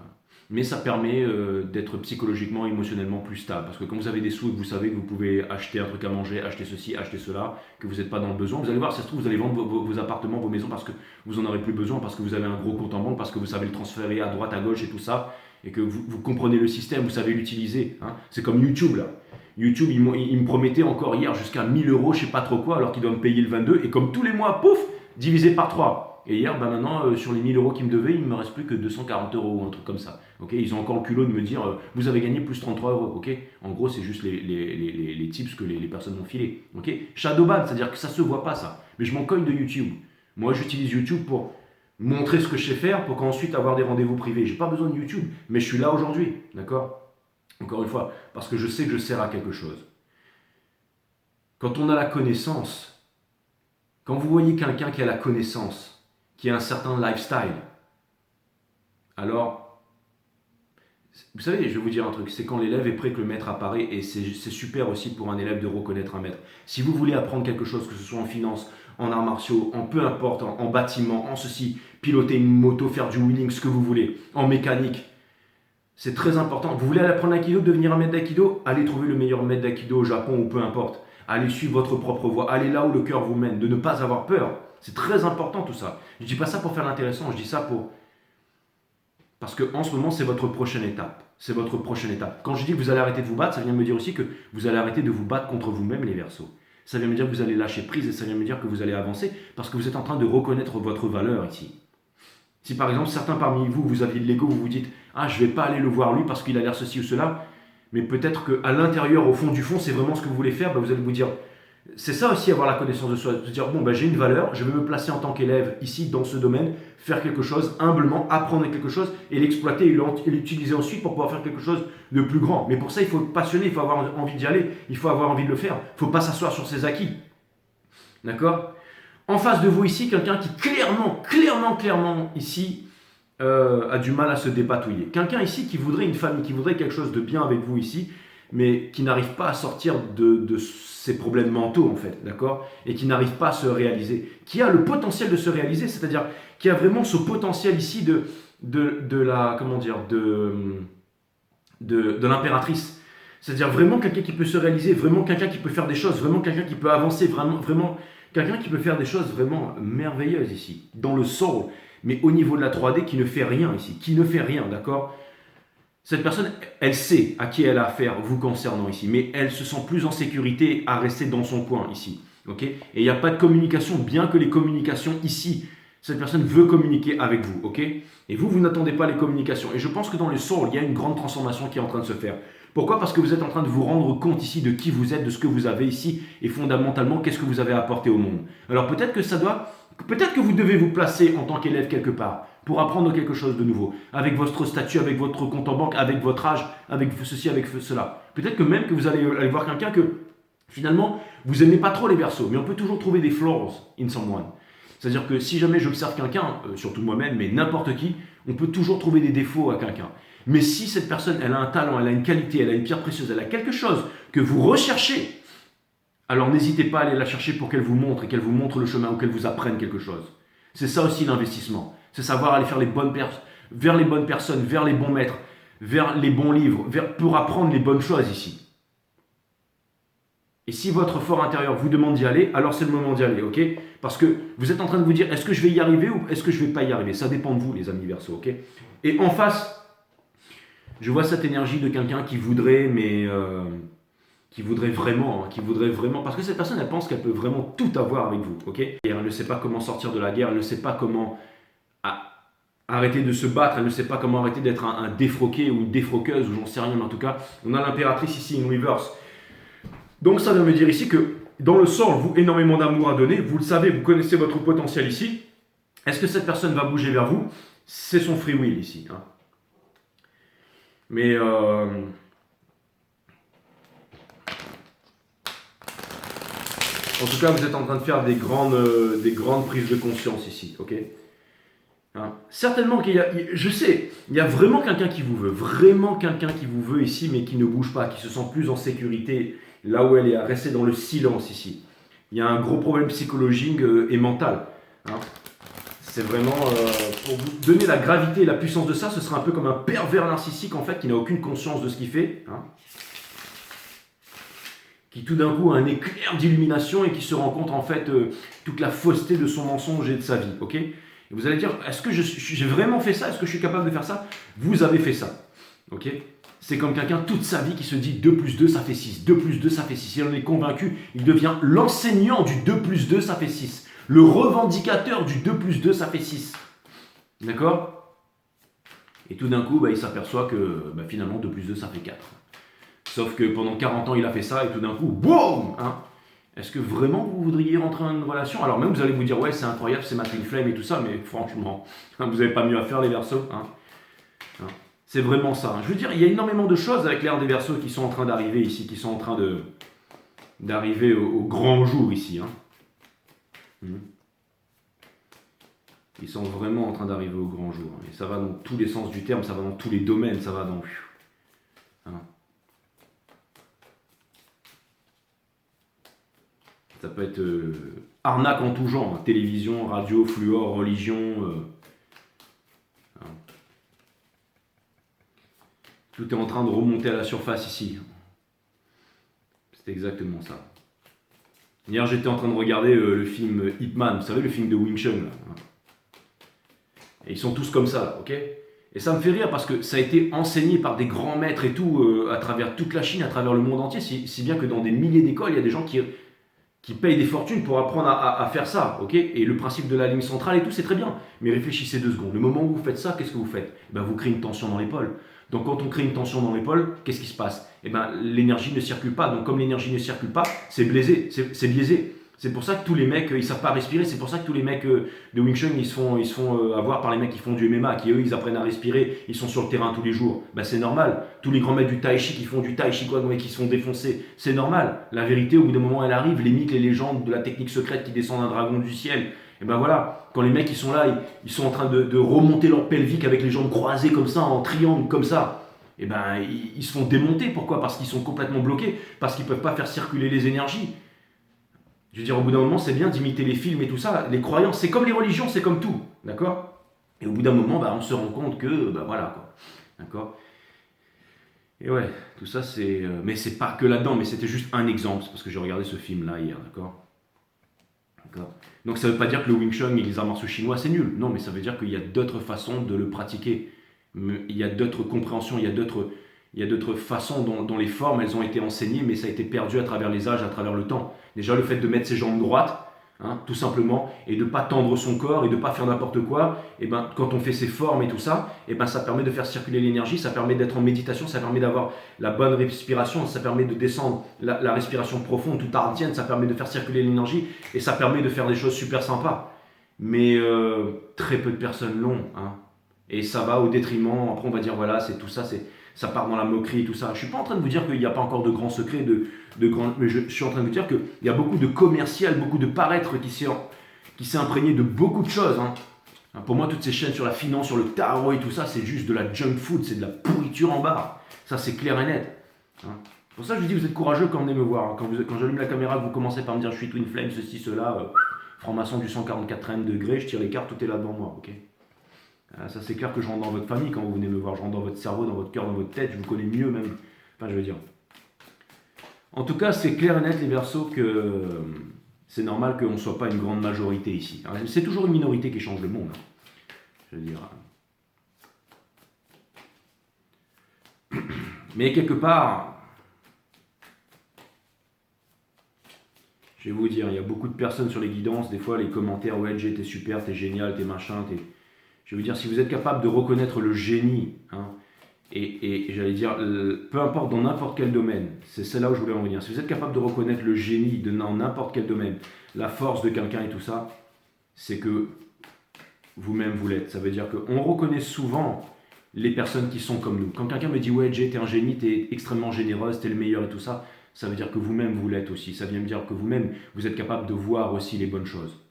Mais ça permet d'être psychologiquement, émotionnellement plus stable. Parce que quand vous avez des sous et que vous savez que vous pouvez acheter un truc à manger, acheter ceci, acheter cela, que vous n'êtes pas dans le besoin, vous allez voir, si ça se trouve, vous allez vendre vos appartements, vos maisons parce que vous n'en aurez plus besoin, parce que vous avez un gros compte en banque, parce que vous savez le transférer à droite, à gauche et tout ça, et que vous comprenez le système, vous savez l'utiliser. Hein. C'est comme YouTube là. YouTube, il me promettait encore hier jusqu'à 1 000 €, je sais pas trop quoi, alors qu'il doit me payer le 22, et comme tous les mois, pouf, divisé par 3. Et hier, maintenant, sur les 1 000 € qu'il me devait, il ne me reste plus que 240 € ou un truc comme ça. Okay, ils ont encore le culot de me dire, vous avez gagné plus 33 €. Okay, en gros, c'est juste les tips que les personnes m'ont filé. Okay, Shadowban, c'est-à-dire que ça ne se voit pas ça. Mais je m'en cogne de YouTube. Moi, j'utilise YouTube pour montrer ce que je sais faire, pour qu'ensuite avoir des rendez-vous privés. J'ai pas besoin de YouTube, mais je suis là aujourd'hui. D'accord? Encore une fois, parce que je sais que je sers à quelque chose. Quand on a la connaissance, quand vous voyez quelqu'un qui a la connaissance, qui a un certain lifestyle, alors, vous savez, je vais vous dire un truc, c'est quand l'élève est prêt que le maître apparaît, et c'est super aussi pour un élève de reconnaître un maître. Si vous voulez apprendre quelque chose, que ce soit en finance, en arts martiaux, en peu importe, en bâtiment, en ceci, piloter une moto, faire du wheeling, ce que vous voulez, en mécanique, c'est très important. Vous voulez apprendre l'aïkido, devenir un maître d'aïkido, allez trouver le meilleur maître d'aïkido au Japon ou peu importe. Allez suivre votre propre voie, allez là où le cœur vous mène, de ne pas avoir peur. C'est très important tout ça. Je ne dis pas ça pour faire l'intéressant, je dis ça pour... Parce qu'en ce moment, c'est votre prochaine étape. C'est votre prochaine étape. Quand je dis que vous allez arrêter de vous battre, ça vient me dire aussi que vous allez arrêter de vous battre contre vous-même, les Verseaux. Ça vient me dire que vous allez lâcher prise et ça vient me dire que vous allez avancer parce que vous êtes en train de reconnaître votre valeur ici. Si par exemple, certains parmi vous, vous aviez de l'ego, vous vous dites « Ah, je ne vais pas aller le voir lui parce qu'il a l'air ceci ou cela », mais peut-être qu'à l'intérieur, au fond du fond, c'est vraiment ce que vous voulez faire, vous allez vous dire... C'est ça aussi, avoir la connaissance de soi, se dire, bon, j'ai une valeur, je vais me placer en tant qu'élève ici, dans ce domaine, faire quelque chose, humblement, apprendre quelque chose, et l'exploiter et l'utiliser ensuite pour pouvoir faire quelque chose de plus grand. Mais pour ça, il faut être passionné, il faut avoir envie d'y aller, il faut avoir envie de le faire. Il ne faut pas s'asseoir sur ses acquis. D'accord? En face de vous ici, quelqu'un qui clairement, ici, a du mal à se dépatouiller. Quelqu'un ici qui voudrait une famille, qui voudrait quelque chose de bien avec vous ici, mais qui n'arrive pas à sortir de ses problèmes mentaux, en fait, d'accord? Et qui n'arrive pas à se réaliser, qui a le potentiel de se réaliser, c'est-à-dire qui a vraiment ce potentiel ici de la, comment dire, de l'impératrice. C'est-à-dire vraiment quelqu'un qui peut se réaliser, vraiment quelqu'un qui peut faire des choses, vraiment quelqu'un qui peut avancer, vraiment quelqu'un qui peut faire des choses vraiment merveilleuses ici, dans le soul, mais au niveau de la 3D, qui ne fait rien ici, qui ne fait rien, d'accord? Cette personne, elle sait à qui elle a affaire, vous concernant ici, mais elle se sent plus en sécurité à rester dans son coin ici. Okay? Et il n'y a pas de communication, bien que les communications ici, cette personne veut communiquer avec vous. Okay? Et vous n'attendez pas les communications. Et je pense que dans le soul, il y a une grande transformation qui est en train de se faire. Pourquoi? Parce que vous êtes en train de vous rendre compte ici de qui vous êtes, de ce que vous avez ici, et fondamentalement, qu'est-ce que vous avez apporté au monde. Alors peut-être que vous devez vous placer en tant qu'élève quelque part, pour apprendre quelque chose de nouveau, avec votre statut, avec votre compte en banque, avec votre âge, avec ceci, avec cela. Peut-être que même que vous allez aller voir quelqu'un que, finalement, vous n'aimez pas trop les Verseaux, mais on peut toujours trouver des flaws in someone. C'est-à-dire que si jamais j'observe quelqu'un, surtout moi-même, mais n'importe qui, on peut toujours trouver des défauts à quelqu'un. Mais si cette personne, elle a un talent, elle a une qualité, elle a une pierre précieuse, elle a quelque chose que vous recherchez, alors n'hésitez pas à aller la chercher pour qu'elle vous montre et qu'elle vous montre le chemin ou qu'elle vous apprenne quelque chose. C'est ça aussi l'investissement. C'est savoir aller faire vers les bonnes personnes, vers les bons maîtres, vers les bons livres, pour apprendre les bonnes choses ici. Et si votre fort intérieur vous demande d'y aller, alors c'est le moment d'y aller, ok? Parce que vous êtes en train de vous dire, est-ce que je vais y arriver ou est-ce que je ne vais pas y arriver? Ça dépend de vous, les amis Verseaux, ok? Et en face, je vois cette énergie de quelqu'un qui voudrait, mais qui voudrait vraiment, parce que cette personne, elle pense qu'elle peut vraiment tout avoir avec vous, ok? Et elle ne sait pas comment sortir de la guerre, elle ne sait pas comment arrêter de se battre, elle ne sait pas comment arrêter d'être un défroqué ou une défroqueuse, ou j'en sais rien, mais en tout cas, on a l'impératrice ici, in reverse. Donc ça veut me dire ici que dans le sort, vous, énormément d'amour à donner, vous le savez, vous connaissez votre potentiel ici. Est-ce que cette personne va bouger vers vous? C'est son free will ici. Hein. Mais en tout cas, vous êtes en train de faire des grandes prises de conscience ici, ok? Hein. Certainement qu'il y a, je sais, il y a vraiment quelqu'un qui vous veut, ici, mais qui ne bouge pas, qui se sent plus en sécurité là où elle est, à rester dans le silence ici. Il y a un gros problème psychologique et mental. Hein. C'est vraiment, pour vous donner la gravité et la puissance de ça, ce serait un peu comme un pervers narcissique en fait, qui n'a aucune conscience de ce qu'il fait. Hein. Qui tout d'un coup a un éclair d'illumination et qui se rend compte en fait toute la fausseté de son mensonge et de sa vie. Ok? Et vous allez dire, est-ce que j'ai vraiment fait ça? Est-ce que je suis capable de faire ça? Vous avez fait ça. Ok? C'est comme quelqu'un toute sa vie qui se dit 2 plus 2 ça fait 6, 2 plus 2 ça fait 6. Il en est convaincu, il devient l'enseignant du 2 plus 2 ça fait 6. Le revendicateur du 2 plus 2 ça fait 6. D'accord? Et tout d'un coup, il s'aperçoit que finalement 2 plus 2 ça fait 4. Sauf que pendant 40 ans, il a fait ça et tout d'un coup, boum, hein. Est-ce que vraiment vous voudriez rentrer en une relation? Alors même vous allez vous dire, ouais, c'est incroyable, c'est ma twin flame et tout ça, mais franchement, vous n'avez pas mieux à faire les Verseaux. Hein. C'est vraiment ça. Je veux dire, il y a énormément de choses avec l'ère des Verseaux qui sont en train d'arriver ici, qui sont en train d'arriver au grand jour ici. Hein. Ils sont vraiment en train d'arriver au grand jour. Et ça va dans tous les sens du terme, ça va dans tous les domaines, ça va dans... Hein. Ça peut être arnaque en tout genre, hein. Télévision, radio, fluor, religion. Hein. Tout est en train de remonter à la surface ici. C'est exactement ça. Hier, j'étais en train de regarder le film Ip Man, vous savez, le film de Wing Chun. Là. Et ils sont tous comme ça, là, ok? Et ça me fait rire parce que ça a été enseigné par des grands maîtres et tout, à travers toute la Chine, à travers le monde entier, si bien que dans des milliers d'écoles, il y a des gens qui payent des fortunes pour apprendre à faire ça, ok? Et le principe de la ligne centrale et tout, c'est très bien. Mais réfléchissez 2 secondes. Le moment où vous faites ça, qu'est-ce que vous faites? Ben, vous créez une tension dans l'épaule. Donc quand on crée une tension dans l'épaule, qu'est-ce qui se passe? Eh ben, l'énergie ne circule pas. Donc comme l'énergie ne circule pas, c'est biaisé. C'est pour ça que tous les mecs, ils savent pas respirer. C'est pour ça que tous les mecs de Wing Chun, ils se font avoir par les mecs qui font du MMA, qui eux, ils apprennent à respirer. Ils sont sur le terrain tous les jours. Ben, c'est normal. Tous les grands mecs du Tai Chi qui font du Tai Chi, quoi, qui se font défoncer. C'est normal. La vérité, au bout d'un moment, elle arrive. Les mythes, les légendes de la technique secrète qui descend d'un dragon du ciel. Et ben voilà. Quand les mecs, ils sont là, ils sont en train de remonter leur pelvique avec les jambes croisées comme ça, en triangle comme ça. Et ben, ils se font démonter. Pourquoi? Parce qu'ils sont complètement bloqués. Parce qu'ils peuvent pas faire circuler les énergies. Je veux dire, au bout d'un moment, c'est bien d'imiter les films et tout ça. Les croyances, c'est comme les religions, c'est comme tout. D'accord? Et au bout d'un moment, bah, on se rend compte que, bah voilà, quoi. D'accord? Et ouais, tout ça, c'est... mais c'est pas que là-dedans, mais c'était juste un exemple. C'est parce que j'ai regardé ce film-là hier, d'accord? D'accord? Donc ça veut pas dire que le Wing Chun et les arts martiaux chinois, c'est nul. Non, mais ça veut dire qu'il y a d'autres façons de le pratiquer. Il y a d'autres compréhensions, il y a d'autres façons dont les formes, elles ont été enseignées, mais ça a été perdu à travers les âges, à travers le temps. Déjà, le fait de mettre ses jambes droites, hein, tout simplement, et de ne pas tendre son corps, et de ne pas faire n'importe quoi, et ben, quand on fait ses formes et tout ça, et ben, ça permet de faire circuler l'énergie, ça permet d'être en méditation, ça permet d'avoir la bonne respiration, ça permet de descendre la respiration profonde, toute ardienne, ça permet de faire circuler l'énergie, et ça permet de faire des choses super sympas. Mais très peu de personnes l'ont, hein. Et ça va au détriment, après on va dire voilà, c'est tout ça, ça part dans la moquerie et tout ça. Je ne suis pas en train de vous dire qu'il n'y a pas encore de grands secrets, mais je suis en train de vous dire qu'il y a beaucoup de commercial, beaucoup de paraître qui s'est imprégné de beaucoup de choses. Hein. Pour moi, toutes ces chaînes sur la finance, sur le tarot et tout ça, c'est juste de la junk food, c'est de la pourriture en barre. Ça, c'est clair et net. Hein. C'est pour ça que je vous dis, vous êtes courageux quand vous venez me voir. Hein. Quand j'allume la caméra, vous commencez par me dire je suis Twin Flame, ceci, cela, franc-maçon du 144 degrés, je tire les cartes, tout est là devant moi. Ok. Ça c'est clair que je rentre dans votre famille quand vous venez me voir, je rentre dans votre cerveau, dans votre cœur, dans votre tête, je vous connais mieux même, enfin je veux dire. En tout cas c'est clair et net les Verseaux que c'est normal qu'on ne soit pas une grande majorité ici. C'est toujours une minorité qui change le monde, je veux dire. Mais quelque part, je vais vous dire, il y a beaucoup de personnes sur les guidances, des fois les commentaires, ouais Jay t'es super, t'es génial, t'es machin, t'es... Je veux dire, si vous êtes capable de reconnaître le génie, hein, et j'allais dire, peu importe dans n'importe quel domaine, c'est là où je voulais en venir, si vous êtes capable de reconnaître le génie dans n'importe quel domaine, la force de quelqu'un et tout ça, c'est que vous-même vous l'êtes. Ça veut dire qu'on reconnaît souvent les personnes qui sont comme nous. Quand quelqu'un me dit « Ouais, Jay, t'es un génie, t'es extrêmement généreuse, t'es le meilleur et tout ça », ça veut dire que vous-même vous l'êtes aussi. Ça vient me dire que vous-même, vous êtes capable de voir aussi les bonnes choses.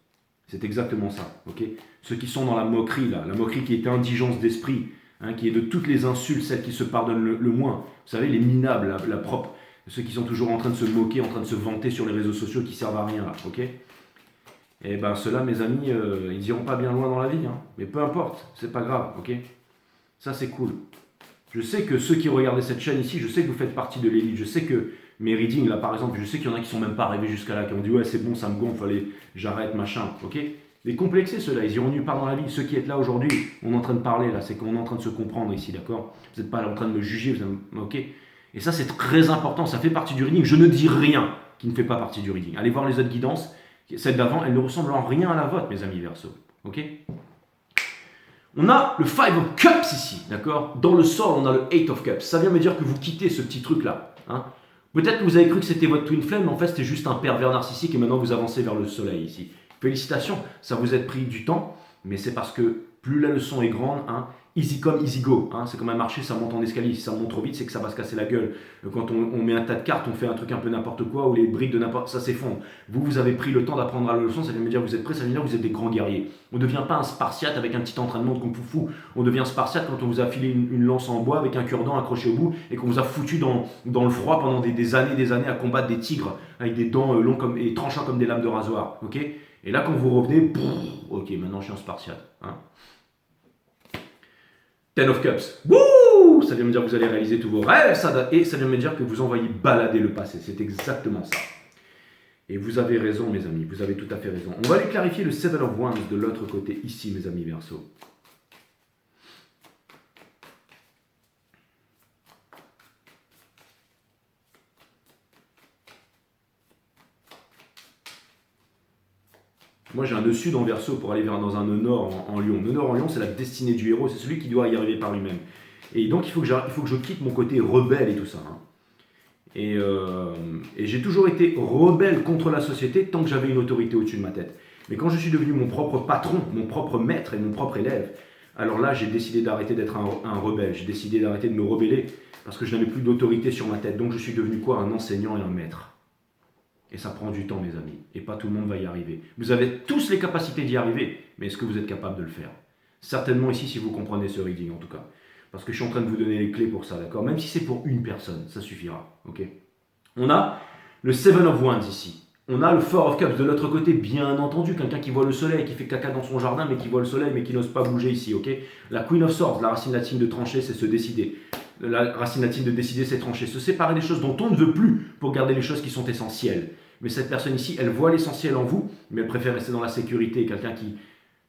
C'est exactement ça, ok? Ceux qui sont dans la moquerie, là, la moquerie qui est indigence d'esprit, hein, qui est de toutes les insultes, celle qui se pardonne le moins. Vous savez, les minables, la propre, ceux qui sont toujours en train de se moquer, en train de se vanter sur les réseaux sociaux qui servent à rien, là, ok? Et ben ceux-là, mes amis, ils iront pas bien loin dans la vie, hein. Mais peu importe, c'est pas grave, ok? Ça, c'est cool. Je sais que ceux qui regardent cette chaîne ici, je sais que vous faites partie de l'élite, je sais que mes readings, là par exemple, je sais qu'il y en a qui sont même pas arrivés jusqu'à là, qui ont dit ouais c'est bon, ça me gonfle, allez, j'arrête, machin, ok? Les complexés ceux-là, ils iront nulle part dans la vie. Ceux qui êtes là aujourd'hui, on est en train de parler là, c'est qu'on est en train de se comprendre ici, d'accord? Vous n'êtes pas là en train de me juger, ok? Et ça c'est très important, ça fait partie du reading. Je ne dis rien qui ne fait pas partie du reading. Allez voir les autres guidances, celle d'avant, elle ne ressemble en rien à la vôtre, mes amis Verseau, ok? On a le 5 of Cups ici, d'accord? Dans le sol, on a le 8 of Cups. Ça vient me dire que vous quittez ce petit truc-là. Hein? Peut-être que vous avez cru que c'était votre twin flame, mais en fait, c'était juste un pervers narcissique et maintenant vous avancez vers le soleil ici. Félicitations, ça vous a pris du temps, mais c'est parce que plus la leçon est grande, hein, Easy come, easy go. Hein. C'est comme un marché, ça monte en escalier. Si ça monte trop vite, c'est que ça va se casser la gueule. Quand on met un tas de cartes, on fait un truc un peu n'importe quoi, ou les briques de n'importe ça s'effondre. Vous avez pris le temps d'apprendre la leçon, ça veut me dire que vous êtes prêts, ça veut dire que vous êtes des grands guerriers. On ne devient pas un spartiate avec un petit entraînement de kung fu fou. On devient spartiate quand on vous a filé une lance en bois avec un cure-dent accroché au bout et qu'on vous a foutu dans le froid pendant des années à combattre des tigres avec des dents longs comme, et tranchants comme des lames de rasoir. Okay, et là, quand vous revenez, ok, maintenant je suis un spartiate. Hein. Ten of Cups. Wouh, ça vient me dire que vous allez réaliser tous vos rêves, et ça vient me dire que vous envoyez balader le passé. C'est exactement ça. Et vous avez raison, mes amis, vous avez tout à fait raison. On va aller clarifier le Seven of Wands de l'autre côté, ici, mes amis Verseau. Moi, j'ai un nœud sud en Verseau pour aller dans un nœud nord en Lion. Le nœud nord en Lion, c'est la destinée du héros, c'est celui qui doit y arriver par lui-même. Et donc, il faut que je quitte mon côté rebelle et tout ça. Hein. Et j'ai toujours été rebelle contre la société tant que j'avais une autorité au-dessus de ma tête. Mais quand je suis devenu mon propre patron, mon propre maître et mon propre élève, alors là, j'ai décidé d'arrêter d'être un rebelle. J'ai décidé d'arrêter de me rebeller parce que je n'avais plus d'autorité sur ma tête. Donc, je suis devenu quoi? Un enseignant et un maître. Et ça prend du temps, mes amis. Et pas tout le monde va y arriver. Vous avez tous les capacités d'y arriver, mais est-ce que vous êtes capable de le faire? Certainement ici, si vous comprenez ce reading, en tout cas. Parce que je suis en train de vous donner les clés pour ça, d'accord? Même si c'est pour une personne, ça suffira, ok? On a le Seven of Wands ici. On a le Four of Cups de l'autre côté, bien entendu. Quelqu'un qui voit le soleil, qui fait caca dans son jardin, mais qui voit le soleil, mais qui n'ose pas bouger ici, ok? La Queen of Swords, la racine latine de trancher, c'est se décider. La racine latine de décider, c'est trancher. Se séparer des choses dont on ne veut plus pour garder les choses qui sont essentielles. Mais cette personne ici, elle voit l'essentiel en vous, mais elle préfère rester dans la sécurité. Quelqu'un qui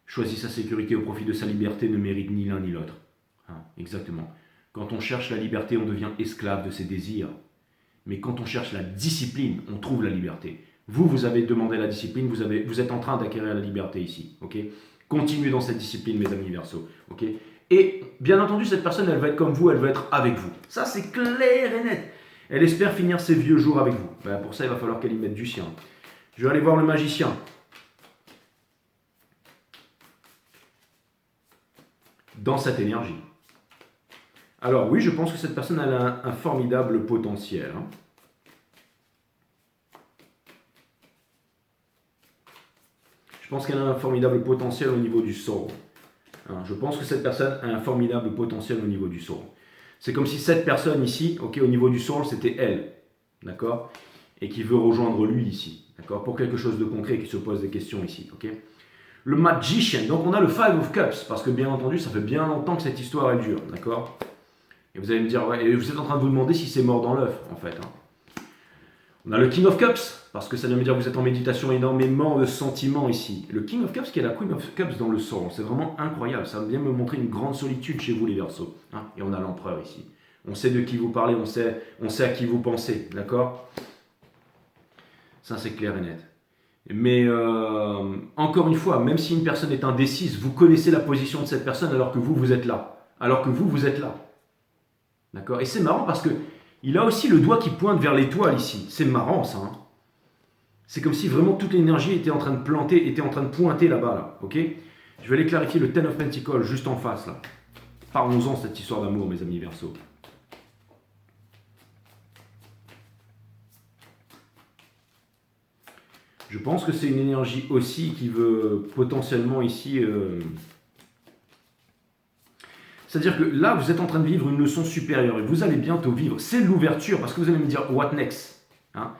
choisit sa sécurité au profit de sa liberté ne mérite ni l'un ni l'autre. Hein, exactement. Quand on cherche la liberté, on devient esclave de ses désirs. Mais quand on cherche la discipline, on trouve la liberté. Vous avez demandé la discipline, vous êtes en train d'acquérir la liberté ici. Okay, continuez dans cette discipline, mes amis Verseau. Okay, et bien entendu, cette personne, elle va être comme vous, elle va être avec vous. Ça, c'est clair et net. Elle espère finir ses vieux jours avec vous. Ben, pour ça, il va falloir qu'elle y mette du sien. Je vais aller voir le magicien. Dans cette énergie. Alors oui, je pense que cette personne a un formidable potentiel. Hein. Je pense qu'elle a un formidable potentiel au niveau du soul. Hein, je pense que cette personne a un formidable potentiel au niveau du soul. C'est comme si cette personne ici, okay, au niveau du soul, c'était elle, d'accord, et qui veut rejoindre lui ici, d'accord, pour quelque chose de concret, qui se pose des questions ici, ok. Le magician, donc on a le Five of Cups, parce que bien entendu, ça fait bien longtemps que cette histoire elle dure, d'accord. Et vous allez me dire, ouais, et vous êtes en train de vous demander si c'est mort dans l'œuf, en fait. Hein. On a le King of Cups, parce que ça vient me dire que vous êtes en méditation, énormément de sentiments ici. Le King of Cups qui est la Queen of Cups dans le soul, c'est vraiment incroyable. Ça vient me montrer une grande solitude chez vous les Verseaux. Hein. Et on a l'empereur ici. On sait de qui vous parlez, on sait à qui vous pensez, d'accord? Ça c'est clair et net. Mais encore une fois, même si une personne est indécise, vous connaissez la position de cette personne alors que vous êtes là. Alors que vous êtes là. D'accord? Et c'est marrant parce que il a aussi le doigt qui pointe vers l'étoile ici. C'est marrant ça. Hein. C'est comme si vraiment toute l'énergie était en train de planter, était en train de pointer là-bas. Là, ok? Je vais aller clarifier le Ten of Pentacles juste en face là. Parlons-en de cette histoire d'amour, mes amis Verseaux. Je pense que c'est une énergie aussi qui veut potentiellement ici... C'est-à-dire que là, vous êtes en train de vivre une leçon supérieure et vous allez bientôt vivre. C'est l'ouverture, parce que vous allez me dire, what next, hein?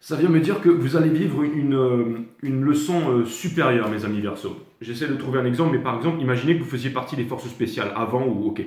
Ça vient me dire que vous allez vivre une leçon supérieure, mes amis Verseaux. J'essaie de trouver un exemple, mais par exemple, imaginez que vous faisiez partie des forces spéciales avant ou ok.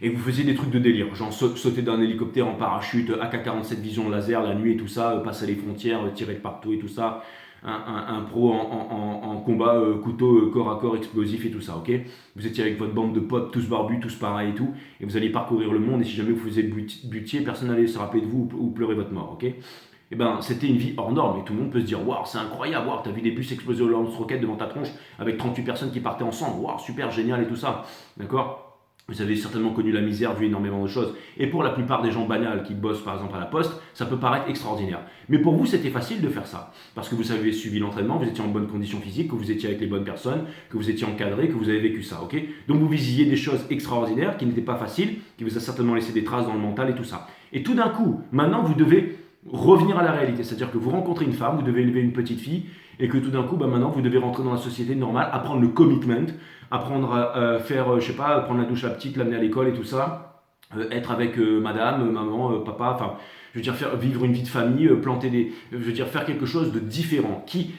Et que vous faisiez des trucs de délire, genre sauter d'un hélicoptère en parachute, AK-47 vision laser la nuit et tout ça, passer les frontières, tirer de partout et tout ça. Un pro en combat couteau corps à corps explosif et tout ça, ok? Vous étiez avec votre bande de potes, tous barbus, tous pareils et tout, et vous allez parcourir le monde, et si jamais vous faisiez butier, personne n'allait se rappeler de vous ou pleurer votre mort, ok? Et ben c'était une vie hors norme, et tout le monde peut se dire, waouh, c'est incroyable, waouh, t'as vu des bus exploser au lance-roquettes devant ta tronche, avec 38 personnes qui partaient ensemble, waouh, super, génial et tout ça, d'accord? Vous avez certainement connu la misère, vu énormément de choses. Et pour la plupart des gens banals qui bossent par exemple à la poste, ça peut paraître extraordinaire. Mais pour vous, c'était facile de faire ça. Parce que vous avez suivi l'entraînement, vous étiez en bonne condition physique, que vous étiez avec les bonnes personnes, que vous étiez encadré, que vous avez vécu ça. Ok? Donc vous visiez des choses extraordinaires qui n'étaient pas faciles, qui vous a certainement laissé des traces dans le mental et tout ça. Et tout d'un coup, maintenant, vous devez revenir à la réalité. C'est-à-dire que vous rencontrez une femme, vous devez élever une petite fille, et que tout d'un coup, maintenant, vous devez rentrer dans la société normale, apprendre le commitment, apprendre à faire, je sais pas, prendre la douche à la petite, l'amener à l'école et tout ça, être avec madame, maman, papa, enfin, je veux dire, vivre une vie de famille, planter je veux dire, faire quelque chose de différent, qui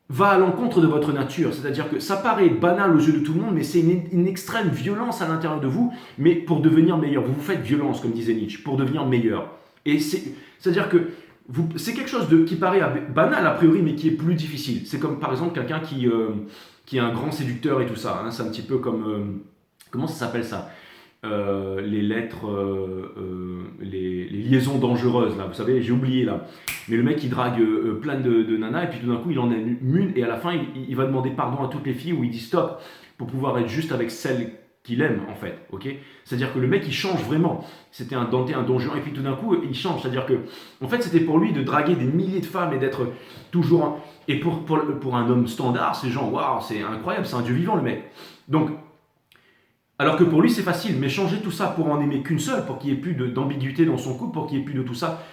va à l'encontre de votre nature. C'est-à-dire que ça paraît banal aux yeux de tout le monde, mais c'est une extrême violence à l'intérieur de vous, mais pour devenir meilleur. Vous vous faites violence, comme disait Nietzsche, pour devenir meilleur. Et c'est-à-dire que c'est quelque chose qui paraît banal a priori, mais qui est plus difficile. C'est comme par exemple quelqu'un qui est un grand séducteur et tout ça. Hein. C'est un petit peu comme... comment ça s'appelle ça les lettres, les liaisons dangereuses, là, vous savez, j'ai oublié là. Mais le mec, il drague plein de nanas, et puis tout d'un coup, il en a une, et à la fin, il va demander pardon à toutes les filles, où il dit stop, pour pouvoir être juste avec celle qu'il aime, en fait, ok? C'est-à-dire que le mec, il change vraiment. C'était un Dante, un Don Juan, et puis tout d'un coup, il change. C'est-à-dire que, en fait, c'était pour lui de draguer des milliers de femmes et d'être toujours... Et pour un homme standard, c'est genre, waouh, c'est incroyable, c'est un dieu vivant, le mec. Donc, alors que pour lui, c'est facile, mais changer tout ça pour en aimer qu'une seule, pour qu'il n'y ait plus d'ambiguïté dans son couple, pour qu'il n'y ait plus de tout ça,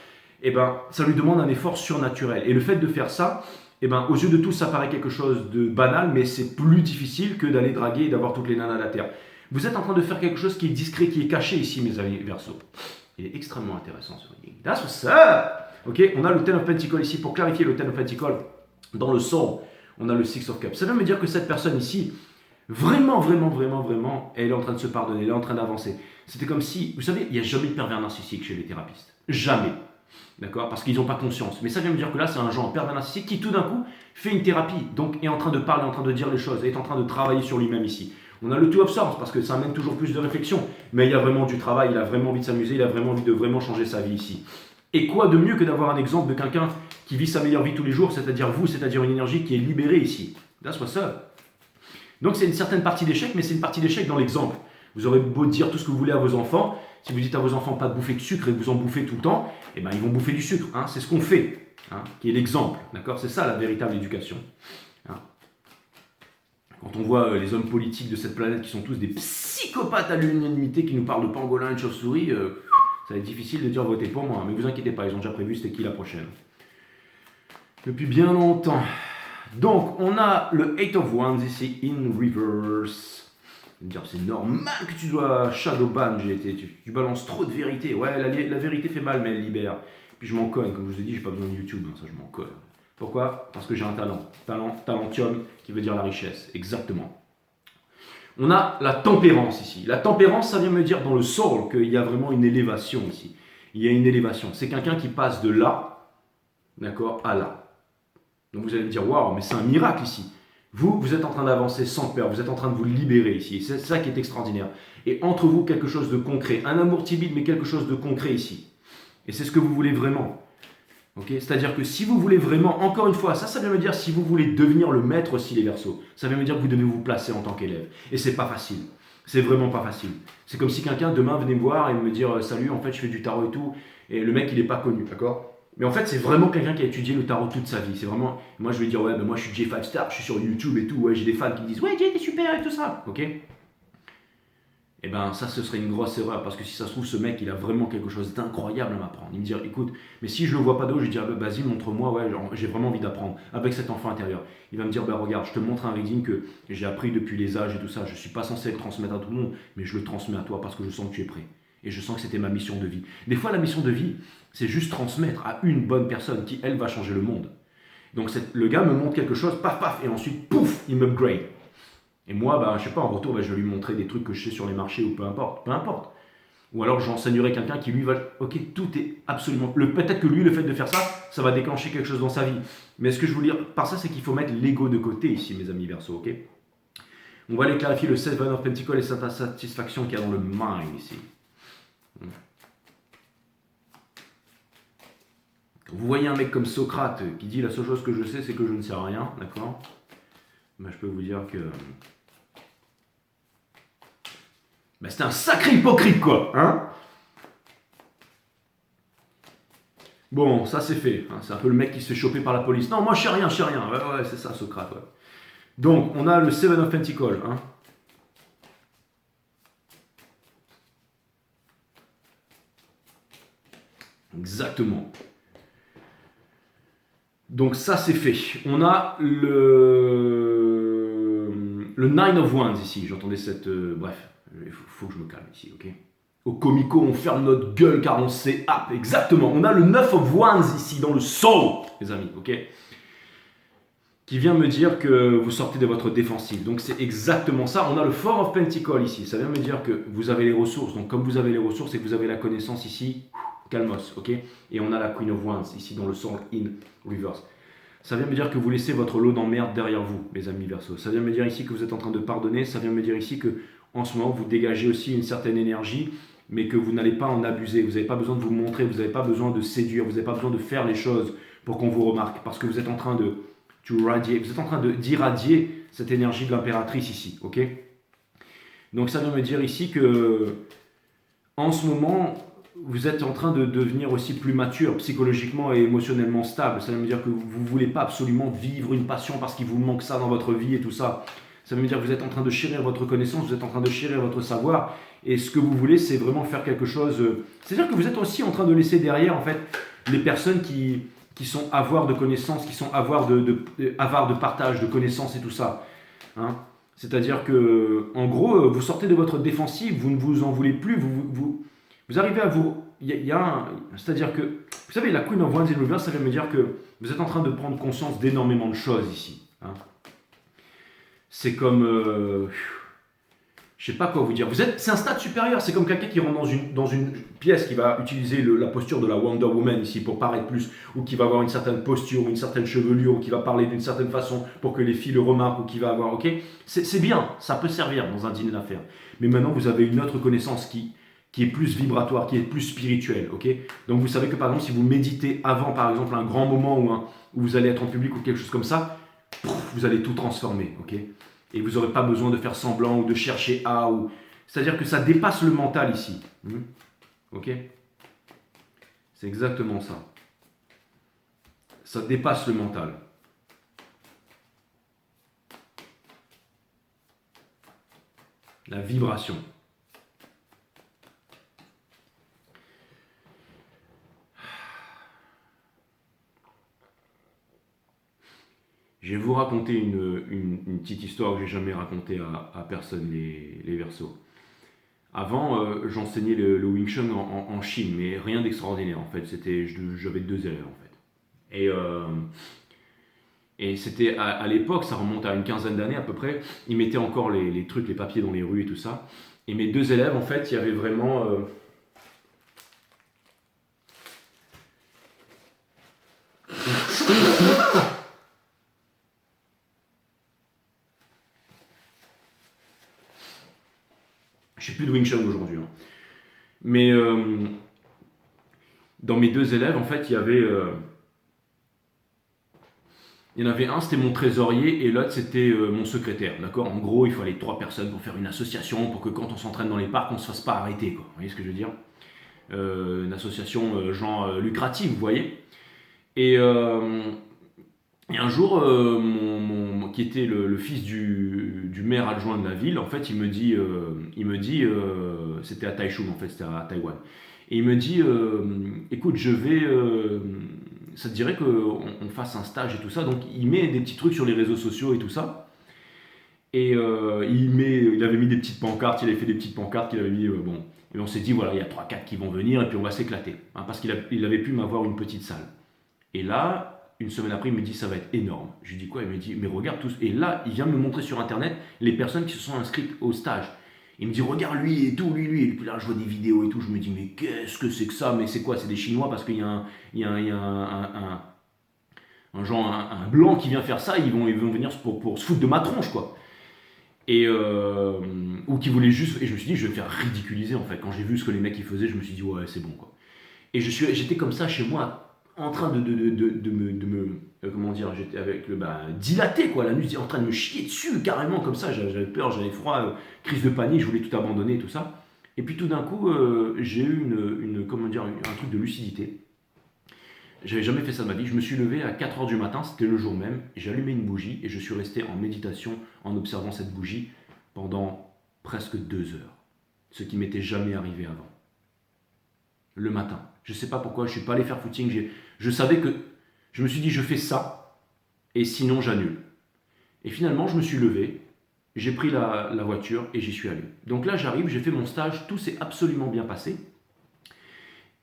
eh ben, ça lui demande un effort surnaturel. Et le fait de faire ça, eh ben, aux yeux de tous, ça paraît quelque chose de banal, mais c'est plus difficile que d'aller draguer et d'avoir toutes les nanas de la Terre. Vous êtes en train de faire quelque chose qui est discret, qui est caché ici, mes amis Verseau. Il est extrêmement intéressant ce reading. That's what's up! Ok, on a le Ten of Pentacles ici. Pour clarifier le Ten of Pentacles, dans le Soul, on a le Six of Cups. Ça veut me dire que cette personne ici, vraiment, elle est en train de se pardonner, elle est en train d'avancer. C'était comme si, vous savez, il n'y a jamais de pervers narcissique chez les thérapeutes. Jamais. D'accord? Parce qu'ils n'ont pas conscience. Mais ça vient me dire que là, c'est un genre pervers narcissique qui, tout d'un coup, fait une thérapie. Donc, est en train de parler, en train de dire les choses, est en train de travailler sur lui-même ici. On a le Two of Swords parce que ça amène toujours plus de réflexion. Mais il y a vraiment du travail, il a vraiment envie de s'amuser, il a vraiment envie de vraiment changer sa vie ici. Et quoi de mieux que d'avoir un exemple de quelqu'un qui vit sa meilleure vie tous les jours, c'est-à-dire vous, c'est-à-dire une énergie qui est libérée ici. That's what's up. Donc c'est une certaine partie d'échec, mais c'est une partie d'échec dans l'exemple. Vous aurez beau dire tout ce que vous voulez à vos enfants, si vous dites à vos enfants pas de bouffer de sucre et que vous en bouffez tout le temps, eh ben ils vont bouffer du sucre. Hein, c'est ce qu'on fait, hein, qui est l'exemple. D'accord? C'est ça la véritable éducation. Hein. Quand on voit les hommes politiques de cette planète qui sont tous des psychopathes à l'unanimité, qui nous parlent de pangolin et de chauve-souris, ça va être difficile de dire votez pour moi. Mais vous inquiétez pas, ils ont déjà prévu c'était qui la prochaine. Depuis bien longtemps. Donc, on a le Eight of Wands ici, in reverse. C'est normal que tu dois shadowban, tu balances trop de vérité. Ouais, la vérité fait mal, mais elle libère. Puis je m'en cogne, comme je vous ai dit, j'ai pas besoin de YouTube, hein, ça je m'en colle. Pourquoi? Parce que j'ai un talentum, qui veut dire la richesse, exactement. On a la tempérance ici. La tempérance, ça vient me dire dans le soul qu'il y a vraiment une élévation ici. Il y a une élévation. C'est quelqu'un qui passe de là, d'accord, à là. Donc vous allez me dire, waouh, mais c'est un miracle ici. Vous êtes en train d'avancer sans peur, vous êtes en train de vous libérer ici. C'est ça qui est extraordinaire. Et entre vous, quelque chose de concret. Un amour timide, mais quelque chose de concret ici. Et c'est ce que vous voulez vraiment. Okay? C'est-à-dire que si vous voulez vraiment, encore une fois, ça vient me dire si vous voulez devenir le maître aussi, les Verseaux. Ça vient me dire que vous devez vous placer en tant qu'élève. Et c'est pas facile. C'est vraiment pas facile. C'est comme si quelqu'un demain venait me voir et me dire, salut, en fait, je fais du tarot et tout. Et le mec, il n'est pas connu, d'accord? Mais en fait, c'est vraiment quelqu'un qui a étudié le tarot toute sa vie. C'est vraiment. Moi, je vais dire, ouais, mais moi, je suis J5 Star, je suis sur YouTube et tout. Ouais, j'ai des fans qui me disent, ouais, Jay, t'es super et tout ça. Ok? Eh ben, ça, ce serait une grosse erreur parce que si ça se trouve, ce mec, il a vraiment quelque chose d'incroyable à m'apprendre. Il me dit, écoute, mais si je le vois pas d'eau, je lui dis, vas-y, montre-moi, ouais, j'ai vraiment envie d'apprendre avec cet enfant intérieur. Il va me dire, regarde, je te montre un reading que j'ai appris depuis les âges et tout ça. Je suis pas censé le transmettre à tout le monde, mais je le transmets à toi parce que je sens que tu es prêt. Et je sens que c'était ma mission de vie. Des fois, la mission de vie, c'est juste transmettre à une bonne personne qui, elle, va changer le monde. Donc, le gars me montre quelque chose, paf, paf, et ensuite, pouf, il m'upgrade. Et moi, je sais pas, en retour, je vais lui montrer des trucs que je sais sur les marchés ou peu importe. Peu importe. Ou alors, j'enseignerai quelqu'un qui, lui, va... Ok, tout est absolument... Peut-être que lui, le fait de faire ça, ça va déclencher quelque chose dans sa vie. Mais ce que je veux dire par ça, c'est qu'il faut mettre l'ego de côté ici, mes amis Verseau, ok? On va aller clarifier le Seven of Pentacles et sa satisfaction qu'il y a dans le mind ici. Quand vous voyez un mec comme Socrate qui dit la seule chose que je sais c'est que je ne sais rien, d'accord? Je peux vous dire que Ben, c'était un sacré hypocrite, quoi. Hein? Bon, ça c'est fait. Hein. C'est un peu le mec qui se fait choper par la police. Non, moi je sais rien, je sais rien. Ouais, c'est ça, Socrate. Ouais. Donc, on a le Seven of Pentacles. Hein. Exactement. Donc ça c'est fait. On a le Nine of Wands ici. J'entendais cette... bref, il faut que je me calme ici, ok? Au Comico, on ferme notre gueule car on sait... Ah, exactement. On a le 9 of Wands ici dans le soul, les amis, ok? Qui vient me dire que vous sortez de votre défensive. Donc c'est exactement ça. On a le Four of Pentacles ici. Ça vient me dire que vous avez les ressources. Donc comme vous avez les ressources et que vous avez la connaissance ici, calmos, ok? Et on a la Queen of Wands ici dans le Soul in reverse. Ça vient me dire que vous laissez votre lot d'emmerde derrière vous, mes amis Verseau. Ça vient me dire ici que vous êtes en train de pardonner. Ça vient me dire ici que en ce moment vous dégagez aussi une certaine énergie, mais que vous n'allez pas en abuser. Vous n'avez pas besoin de vous montrer. Vous n'avez pas besoin de séduire. Vous n'avez pas besoin de faire les choses pour qu'on vous remarque, parce que vous êtes en train de vous êtes en train d'irradier cette énergie de l'impératrice ici, ok? Donc ça vient me dire ici que en ce moment, vous êtes en train de devenir aussi plus mature, psychologiquement et émotionnellement stable. Ça veut dire que vous ne voulez pas absolument vivre une passion parce qu'il vous manque ça dans votre vie et tout ça. Ça veut dire que vous êtes en train de chérir votre connaissance, vous êtes en train de chérir votre savoir. Et ce que vous voulez, c'est vraiment faire quelque chose... C'est-à-dire que vous êtes aussi en train de laisser derrière, en fait, les personnes qui sont avares de connaissances, qui sont avares de partage, de connaissances et tout ça. Hein. C'est-à-dire que, en gros, vous sortez de votre défensive, vous ne vous en voulez plus, vous arrivez à vous... C'est-à-dire que, vous savez, la Queen of Wands in Reverse, ça vient me dire que vous êtes en train de prendre conscience d'énormément de choses ici. Hein. C'est comme... je sais pas quoi vous dire. C'est un stade supérieur. C'est comme quelqu'un qui rentre dans une pièce, qui va utiliser la posture de la Wonder Woman ici pour paraître plus, ou qui va avoir une certaine posture, une certaine chevelure, ou qui va parler d'une certaine façon pour que les filles le remarquent, ou qui va avoir... Ok, c'est bien, ça peut servir dans un dîner d'affaires. Mais maintenant, vous avez une autre connaissance qui est plus vibratoire, qui est plus spirituelle. Ok, donc vous savez que par exemple, si vous méditez avant, par exemple, un grand moment où vous allez être en public ou quelque chose comme ça, vous allez tout transformer. Ok. Et vous n'aurez pas besoin de faire semblant ou de chercher à C'est-à-dire que ça dépasse le mental ici. Ok? C'est exactement ça. Ça dépasse le mental. La vibration. Je vais vous raconter une petite histoire que j'ai jamais racontée à personne, les Verseaux. Avant, j'enseignais le Wing Chun en Chine, mais rien d'extraordinaire en fait. J'avais 2 élèves en fait. Et c'était à l'époque, ça remonte à une quinzaine d'années à peu près, ils mettaient encore les trucs, les papiers dans les rues et tout ça. Et mes 2 élèves, en fait, il y avait vraiment... Je ne sais plus de Wing Chun aujourd'hui. Hein. Mais dans mes 2 élèves, en fait, il y en avait un, c'était mon trésorier, et l'autre, c'était mon secrétaire. D'accord? En gros, il fallait 3 personnes pour faire une association, pour que quand on s'entraîne dans les parcs, on ne se fasse pas arrêter. Quoi. Vous voyez ce que je veux dire? Une association genre lucrative, vous voyez? Et un jour, qui était le fils du maire adjoint de la ville, en fait, il me dit, c'était à Taichung, en fait, c'était à Taïwan. Et il me dit, écoute, ça te dirait qu'on fasse un stage et tout ça. Donc il met des petits trucs sur les réseaux sociaux et tout ça. Et il avait mis des petites pancartes, il avait fait des petites pancartes qu'il avait mis, bon. Et on s'est dit, voilà, il y a 3-4 qui vont venir et puis on va s'éclater. Hein, parce qu'il avait pu m'avoir une petite salle. Et là, une semaine après, il me dit, ça va être énorme. Je lui dis quoi? Il me dit, mais regarde tous. Et là, il vient me montrer sur Internet les personnes qui se sont inscrites au stage. Il me dit, regarde lui et tout, lui. Et puis là, je vois des vidéos et tout. Je me dis, mais qu'est-ce que c'est que ça? Mais c'est quoi? C'est des Chinois parce qu'il y a un blanc qui vient faire ça. Ils vont venir pour se foutre de ma tronche, quoi. Ou qui voulait juste... Et je me suis dit, je vais me faire ridiculiser, en fait. Quand j'ai vu ce que les mecs ils faisaient, je me suis dit, ouais, c'est bon, quoi. Et j'étais comme ça chez moi, en train comment dire, j'étais avec le dilaté quoi, la nuit, j'étais en train de me chier dessus carrément comme ça, j'avais peur, j'avais froid, crise de panique, je voulais tout abandonner et tout ça. Et puis tout d'un coup, j'ai eu comment dire, un truc de lucidité. J'avais jamais fait ça de ma vie. Je me suis levé à 4 heures du matin, c'était le jour même, j'ai allumé une bougie et je suis resté en méditation en observant cette bougie pendant presque 2 heures. Ce qui m'était jamais arrivé avant. Le matin. Je ne sais pas pourquoi, je ne suis pas allé faire footing. Je savais que. Je me suis dit, je fais ça et sinon j'annule. Et finalement, je me suis levé, j'ai pris la voiture et j'y suis allé. Donc là, j'arrive, j'ai fait mon stage, tout s'est absolument bien passé.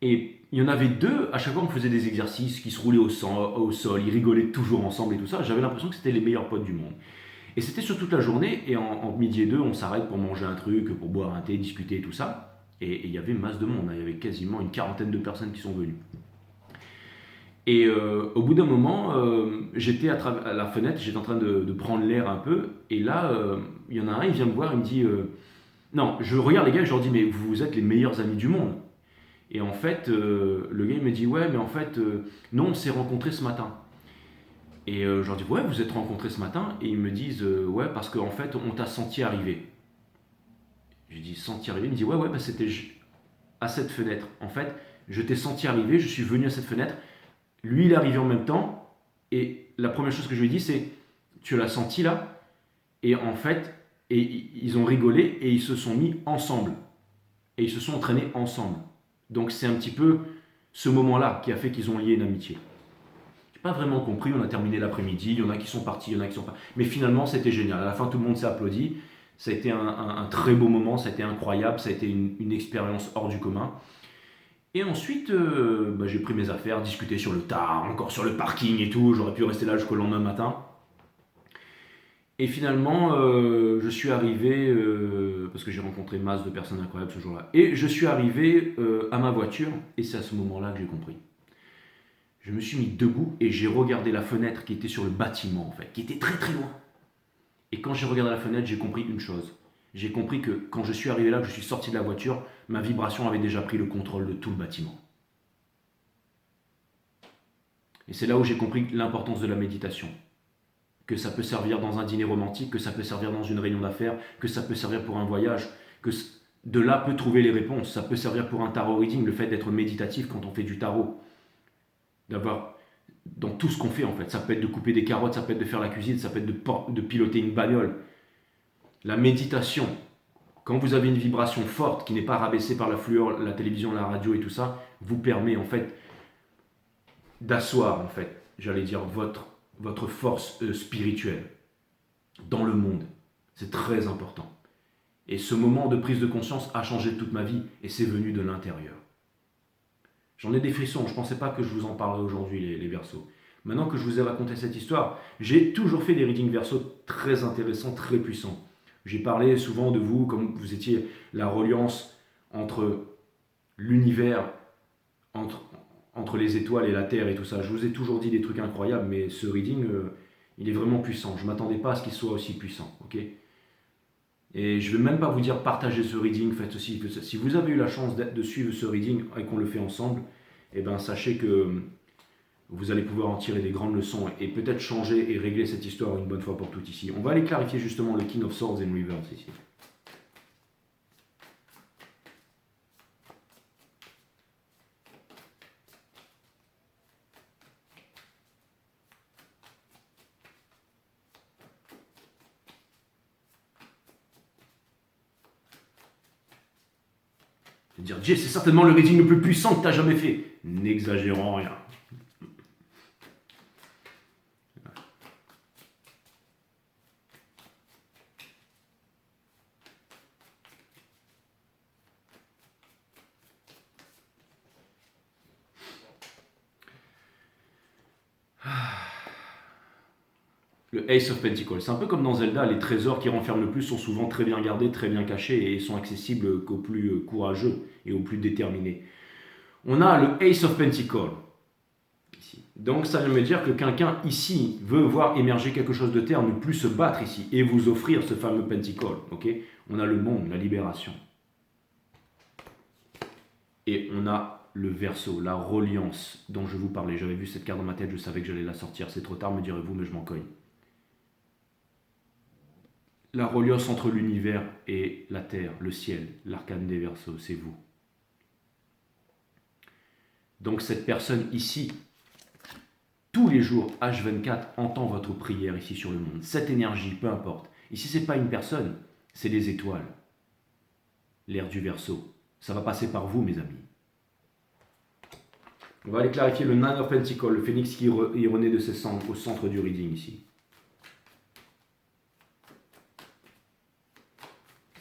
Et il y en avait deux, à chaque fois on faisait des exercices qui se roulaient au sol, ils rigolaient toujours ensemble et tout ça. J'avais l'impression que c'était les meilleurs potes du monde. Et c'était sur toute la journée, et en midi et deux, on s'arrête pour manger un truc, pour boire un thé, discuter et tout ça. Et il y avait masse de monde, il y avait quasiment une quarantaine de personnes qui sont venues. Et au bout d'un moment, j'étais à la fenêtre, j'étais en train de prendre l'air un peu, et là, il y en a un, il vient me voir, il me dit non, je regarde les gars, je leur dis mais vous êtes les meilleurs amis du monde. Et en fait, le gars il me dit ouais, mais en fait, non, on s'est rencontrés ce matin. Et je leur dis ouais, vous êtes rencontrés ce matin, et ils me disent ouais, parce qu'en fait, on t'a senti arriver. Je dis senti arriver, il me dit ouais, bah, c'était à cette fenêtre. En fait, je t'ai senti arriver, je suis venu à cette fenêtre. Lui, il est arrivé en même temps, et la première chose que je lui ai dit, c'est tu l'as senti là, et en fait, ils ont rigolé et ils se sont mis ensemble, et ils se sont entraînés ensemble. Donc c'est un petit peu ce moment-là qui a fait qu'ils ont lié une amitié. J'ai pas vraiment compris, on a terminé l'après-midi, il y en a qui sont partis, il y en a qui sont pas. Mais finalement, c'était génial. À la fin, tout le monde s'est applaudi. Ça a été un très beau moment, ça a été incroyable, ça a été une expérience hors du commun. Et ensuite, j'ai pris mes affaires, discuté sur le tard, encore sur le parking et tout. J'aurais pu rester là jusqu'au lendemain matin. Et finalement, je suis arrivé, parce que j'ai rencontré masse de personnes incroyables ce jour-là, et je suis arrivé à ma voiture, et c'est à ce moment-là que j'ai compris. Je me suis mis debout et j'ai regardé la fenêtre qui était sur le bâtiment, en fait, qui était très très loin. Et quand j'ai regardé la fenêtre, j'ai compris une chose. J'ai compris que quand je suis arrivé là, que je suis sorti de la voiture, ma vibration avait déjà pris le contrôle de tout le bâtiment. Et c'est là où j'ai compris l'importance de la méditation. Que ça peut servir dans un dîner romantique, que ça peut servir dans une réunion d'affaires, que ça peut servir pour un voyage, que de là peut trouver les réponses. Ça peut servir pour un tarot reading, le fait d'être méditatif quand on fait du tarot. D'avoir dans tout ce qu'on fait en fait. Ça peut être de couper des carottes, ça peut être de faire la cuisine, ça peut être de piloter une bagnole. La méditation, quand vous avez une vibration forte qui n'est pas rabaissée par la fluor, la télévision, la radio et tout ça, vous permet en fait d'asseoir en fait, j'allais dire, votre force spirituelle dans le monde. C'est très important. Et ce moment de prise de conscience a changé toute ma vie et c'est venu de l'intérieur. J'en ai des frissons, je ne pensais pas que je vous en parlerais aujourd'hui les Verseaux. Maintenant que je vous ai raconté cette histoire, j'ai toujours fait des readings Verseaux très intéressants, très puissants. J'ai parlé souvent de vous comme vous étiez la reliance entre l'univers, entre les étoiles et la Terre et tout ça. Je vous ai toujours dit des trucs incroyables, mais ce reading, il est vraiment puissant. Je ne m'attendais pas à ce qu'il soit aussi puissant. Ok ? Et je ne vais même pas vous dire partagez ce reading, faites ceci, faites ça. Si vous avez eu la chance de suivre ce reading et qu'on le fait ensemble, eh ben sachez que vous allez pouvoir en tirer des grandes leçons et peut-être changer et régler cette histoire une bonne fois pour toutes ici. On va aller clarifier justement le King of Swords in Reverse ici. Dire Jay, c'est certainement le reading le plus puissant que tu as jamais fait. N'exagérons rien. Le Ace of Pentacles. C'est un peu comme dans Zelda, les trésors qui renferment le plus sont souvent très bien gardés, très bien cachés et sont accessibles qu'aux plus courageux et aux plus déterminés. On a le Ace of Pentacles. Ici. Donc ça veut dire que quelqu'un ici veut voir émerger quelque chose de terre, ne plus se battre ici et vous offrir ce fameux Pentacle. Okay, on a le monde, la libération. Et on a le Verseau, la reliance dont je vous parlais. J'avais vu cette carte dans ma tête, je savais que j'allais la sortir. C'est trop tard, me direz-vous, mais je m'en cogne. La reliance entre l'univers et la terre, le ciel, l'arcane des Verseaux, c'est vous. Donc cette personne ici, tous les jours, H24, entend votre prière ici sur le monde. Cette énergie, peu importe. Ici, ce n'est pas une personne, c'est les étoiles. L'ère du Verseau. Ça va passer par vous, mes amis. On va aller clarifier le Nine of Pentacles, le phénix qui renaît de ses cendres au centre du reading ici.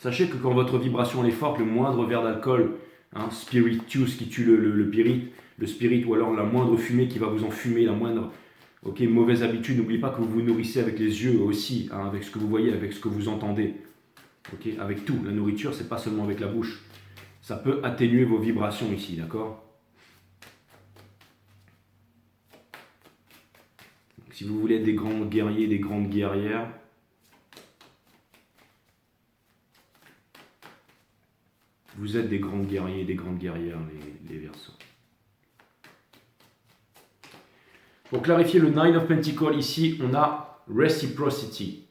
Sachez que quand votre vibration est forte, le moindre verre d'alcool, spirituous qui tue le spirit, ou alors la moindre fumée qui va vous enfumer, la moindre mauvaise habitude, n'oubliez pas que vous vous nourrissez avec les yeux aussi, avec ce que vous voyez, avec ce que vous entendez. Avec tout, la nourriture, c'est pas seulement avec la bouche. Ça peut atténuer vos vibrations ici, d'accord? Si vous voulez être des grands guerriers, des grandes guerrières, vous êtes des grands guerriers et des grandes guerrières, les Verseaux. Pour clarifier le Nine of Pentacles, ici, on a Reciprocity.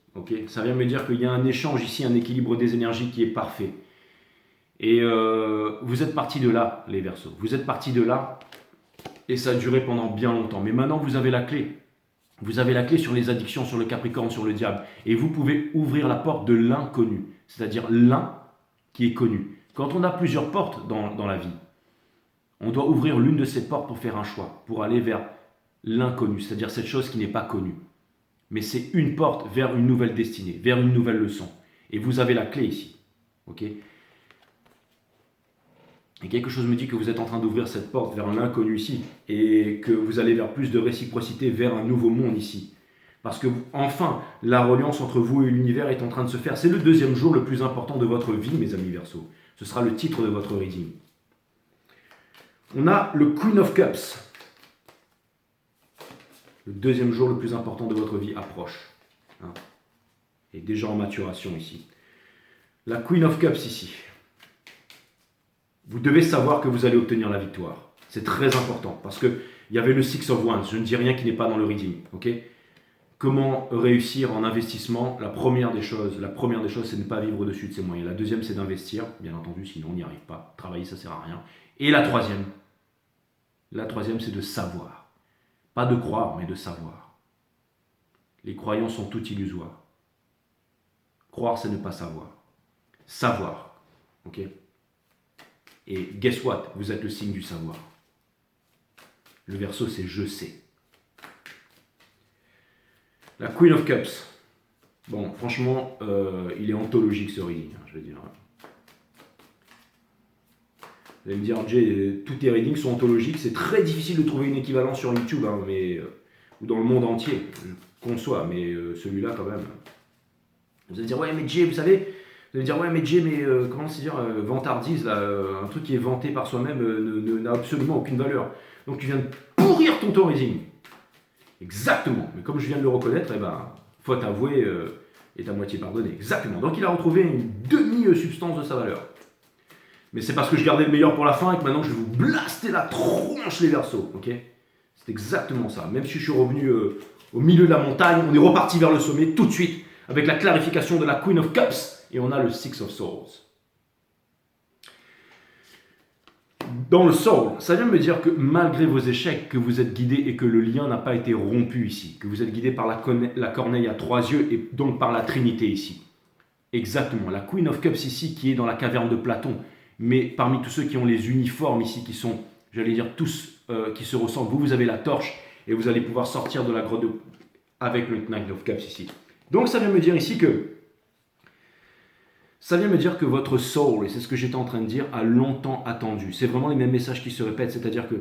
Ça vient me dire qu'il y a un échange ici, un équilibre des énergies qui est parfait. Et vous êtes partis de là, les Verseaux. Vous êtes partis de là, et ça a duré pendant bien longtemps. Mais maintenant, vous avez la clé. Vous avez la clé sur les addictions, sur le Capricorne, sur le diable. Et vous pouvez ouvrir la porte de l'inconnu, c'est-à-dire l'un qui est connu. Quand on a plusieurs portes dans la vie, on doit ouvrir l'une de ces portes pour faire un choix, pour aller vers l'inconnu, c'est-à-dire cette chose qui n'est pas connue. Mais c'est une porte vers une nouvelle destinée, vers une nouvelle leçon. Et vous avez la clé ici. Et quelque chose me dit que vous êtes en train d'ouvrir cette porte vers l'inconnu ici, et que vous allez vers plus de réciprocité, vers un nouveau monde ici. Parce que, enfin, la reliance entre vous et l'univers est en train de se faire. C'est le deuxième jour le plus important de votre vie, mes amis Verseaux. Ce sera le titre de votre reading. On a le Queen of Cups. Le deuxième jour le plus important de votre vie approche. Et déjà en maturation ici. La Queen of Cups ici. Vous devez savoir que vous allez obtenir la victoire. C'est très important. Parce qu'il y avait le Six of Wands. Je ne dis rien qui n'est pas dans le reading. Comment réussir en investissement? La première des choses, c'est de ne pas vivre au-dessus de ses moyens. La deuxième, c'est d'investir, bien entendu, sinon on n'y arrive pas. Travailler, ça ne sert à rien. Et la troisième, c'est de savoir. Pas de croire, mais de savoir. Les croyances sont toutes illusoires. Croire, c'est ne pas savoir. Savoir. Et guess what? Vous êtes le signe du savoir. Le Verseau, c'est je sais. La Queen of Cups. Bon, franchement, il est anthologique ce reading, je veux dire. Vous allez me dire, Jay, tous tes readings sont anthologiques. C'est très difficile de trouver une équivalence sur YouTube, ou dans le monde entier. Je conçois, mais celui-là, quand même. Vous allez dire, ouais, mais Jay, comment se dire, vantardise, là, un truc qui est vanté par soi-même n'a absolument aucune valeur. Donc tu viens de pourrir ton reading. Exactement. Mais comme je viens de le reconnaître, faute avouée est à moitié pardonnée. Exactement. Donc il a retrouvé une demi-substance de sa valeur. Mais c'est parce que je gardais le meilleur pour la fin et que maintenant je vais vous blaster la tronche, les Verseaux. C'est exactement ça. Même si je suis revenu au milieu de la montagne, on est reparti vers le sommet tout de suite avec la clarification de la Queen of Cups et on a le Six of Swords. Dans le soul, ça vient me dire que malgré vos échecs, que vous êtes guidé et que le lien n'a pas été rompu ici, que vous êtes guidé par la corneille à 3 yeux et donc par la Trinité ici. Exactement, la Queen of Cups ici qui est dans la caverne de Platon, mais parmi tous ceux qui ont les uniformes ici, qui sont, j'allais dire tous, qui se ressemblent, vous avez la torche et vous allez pouvoir sortir de la grotte avec le Knight of Cups ici. Donc ça vient me dire ici que votre soul, et c'est ce que j'étais en train de dire, a longtemps attendu. C'est vraiment les mêmes messages qui se répètent, c'est-à-dire que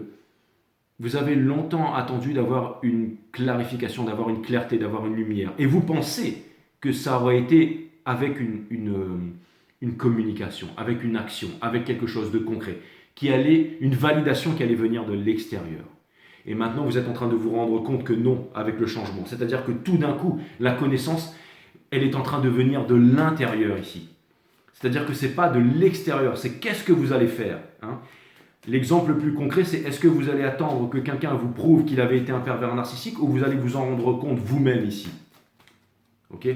vous avez longtemps attendu d'avoir une clarification, d'avoir une clarté, d'avoir une lumière. Et vous pensez que ça aurait été avec une communication, avec une action, avec quelque chose de concret, une validation qui allait venir de l'extérieur. Et maintenant, vous êtes en train de vous rendre compte que non, avec le changement. C'est-à-dire que tout d'un coup, la connaissance, elle est en train de venir de l'intérieur ici. C'est-à-dire que ce n'est pas de l'extérieur, c'est qu'est-ce que vous allez faire. L'exemple le plus concret, c'est est-ce que vous allez attendre que quelqu'un vous prouve qu'il avait été un pervers narcissique ou vous allez vous en rendre compte vous-même ici? Ok?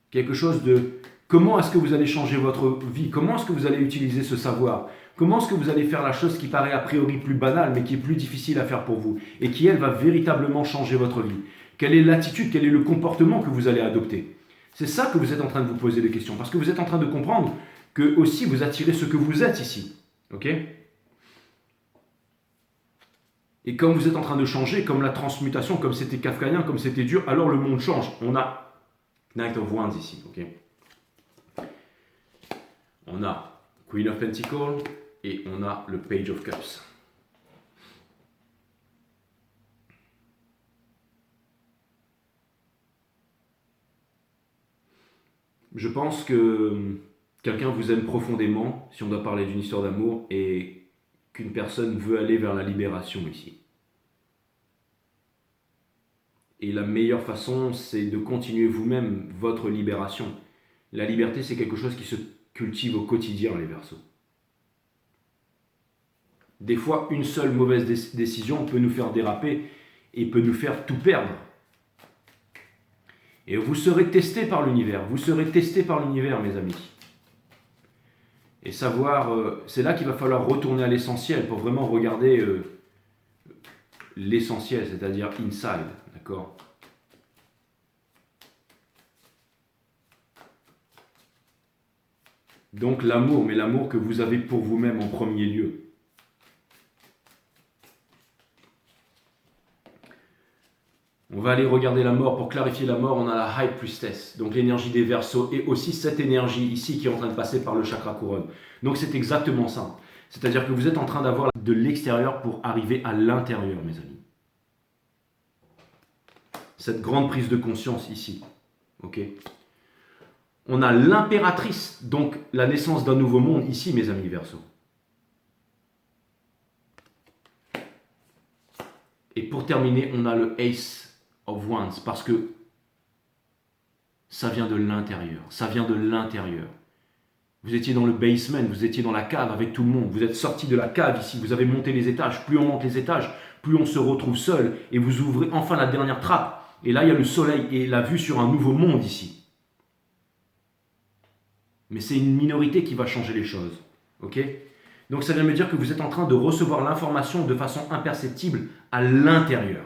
Quelque chose de comment est-ce que vous allez changer votre vie? Comment est-ce que vous allez utiliser ce savoir? Comment est-ce que vous allez faire la chose qui paraît a priori plus banale mais qui est plus difficile à faire pour vous et qui, elle, va véritablement changer votre vie? Quelle est l'attitude, quel est le comportement que vous allez adopter? C'est ça que vous êtes en train de vous poser des questions parce que vous êtes en train de comprendre que aussi vous attirez ce que vous êtes ici. Ok? Et comme vous êtes en train de changer, comme la transmutation, comme c'était kafkaïen, comme c'était dur, alors le monde change. On a Knight of Wands ici. Ok? On a Queen of Pentacles et on a le Page of Cups. Je pense que quelqu'un vous aime profondément, si on doit parler d'une histoire d'amour, et qu'une personne veut aller vers la libération ici. Et la meilleure façon, c'est de continuer vous-même votre libération. La liberté, c'est quelque chose qui se cultive au quotidien, les Verseaux. Des fois, une seule mauvaise décision peut nous faire déraper et peut nous faire tout perdre. Et vous serez testé par l'univers. Vous serez testé par l'univers, mes amis. Et savoir, c'est là qu'il va falloir retourner à l'essentiel pour vraiment regarder l'essentiel, c'est-à-dire inside, d'accord? Donc l'amour, mais l'amour que vous avez pour vous-même en premier lieu. On va aller regarder la mort. Pour clarifier la mort, on a la High Priestess, donc l'énergie des Verseaux, et aussi cette énergie ici qui est en train de passer par le chakra couronne. Donc c'est exactement ça. C'est-à-dire que vous êtes en train d'avoir de l'extérieur pour arriver à l'intérieur, mes amis. Cette grande prise de conscience ici. Ok? On a l'impératrice, donc la naissance d'un nouveau monde ici, mes amis Verseaux. Et pour terminer, on a le Ace of Wands, parce que ça vient de l'intérieur. Ça vient de l'intérieur. Vous étiez dans le basement, vous étiez dans la cave avec tout le monde. Vous êtes sorti de la cave ici, vous avez monté les étages. Plus on monte les étages, plus on se retrouve seul. Et vous ouvrez enfin la dernière trappe. Et là, il y a le soleil et la vue sur un nouveau monde ici. Mais c'est une minorité qui va changer les choses. Ok? Donc ça vient me dire que vous êtes en train de recevoir l'information de façon imperceptible à l'intérieur.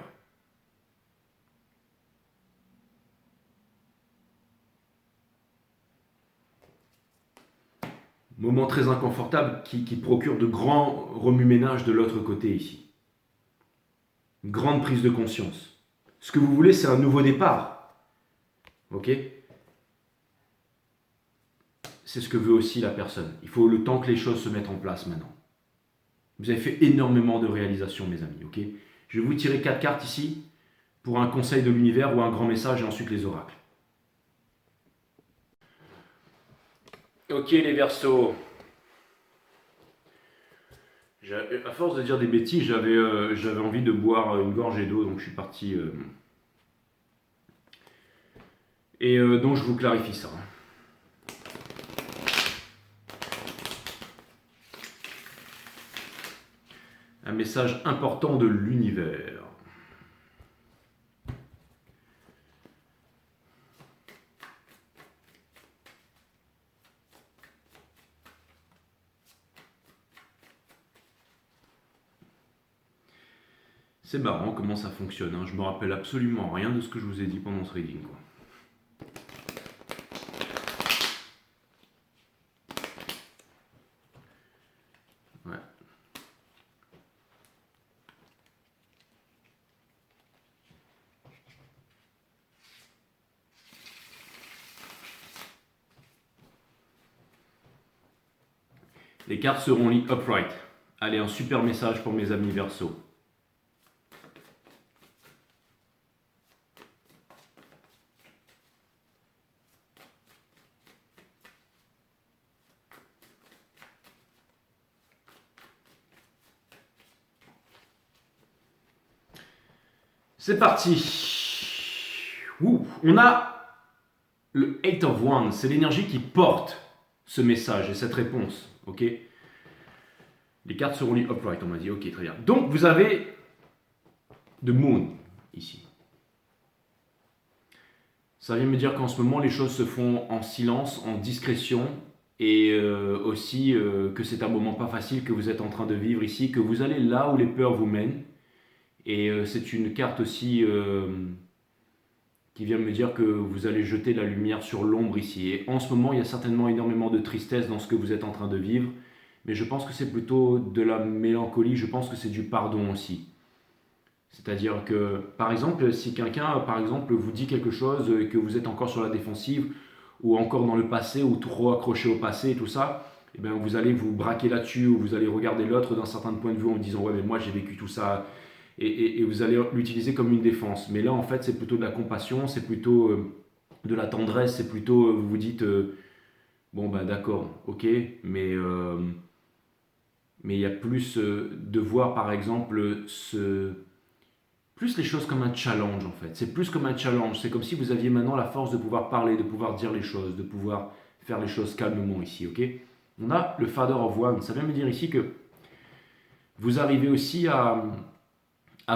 Moment très inconfortable qui procure de grands remue-ménages de l'autre côté ici. Une grande prise de conscience. Ce que vous voulez, c'est un nouveau départ. Ok? C'est ce que veut aussi la personne. Il faut le temps que les choses se mettent en place maintenant. Vous avez fait énormément de réalisations, mes amis. Ok? Je vais vous tirer 4 cartes ici pour un conseil de l'univers ou un grand message et ensuite les oracles. Ok les Verseaux. À force de dire des bêtises, j'avais envie de boire une gorgée d'eau, donc je suis parti. Donc je vous clarifie ça. Un message important de l'univers. C'est marrant comment ça fonctionne, hein. Je me rappelle absolument rien de ce que je vous ai dit pendant ce reading, quoi. Ouais. Les cartes seront liées upright. Allez, un super message pour mes amis Verseaux. C'est parti. Ouh, on a le Eight of Wands, c'est l'énergie qui porte ce message et cette réponse. Ok. Les cartes seront lues upright, on m'a dit. Ok, très bien. Donc, vous avez The Moon ici. Ça vient me dire qu'en ce moment, les choses se font en silence, en discrétion, et aussi que c'est un moment pas facile que vous êtes en train de vivre ici, que vous allez là où les peurs vous mènent. Et c'est une carte aussi qui vient me dire que vous allez jeter la lumière sur l'ombre ici. Et en ce moment, il y a certainement énormément de tristesse dans ce que vous êtes en train de vivre, mais je pense que c'est plutôt de la mélancolie, je pense que c'est du pardon aussi. C'est-à-dire que, par exemple, si quelqu'un, par exemple, vous dit quelque chose et que vous êtes encore sur la défensive, ou encore dans le passé, ou trop accroché au passé et tout ça, eh bien, vous allez vous braquer là-dessus, ou vous allez regarder l'autre d'un certain point de vue en disant «Ouais, mais moi j'ai vécu tout ça», et vous allez l'utiliser comme une défense. Mais là, en fait, c'est plutôt de la compassion, c'est plutôt de la tendresse, c'est plutôt, vous vous dites «Bon, ben d'accord, ok, mais mais il y a plus de voir, par exemple, plus les choses comme un challenge en fait. C'est plus comme un challenge. C'est comme si vous aviez maintenant la force de pouvoir parler, de pouvoir dire les choses, de pouvoir faire les choses calmement ici, ok. On a le Father of One. Ça vient me dire ici que vous arrivez aussi à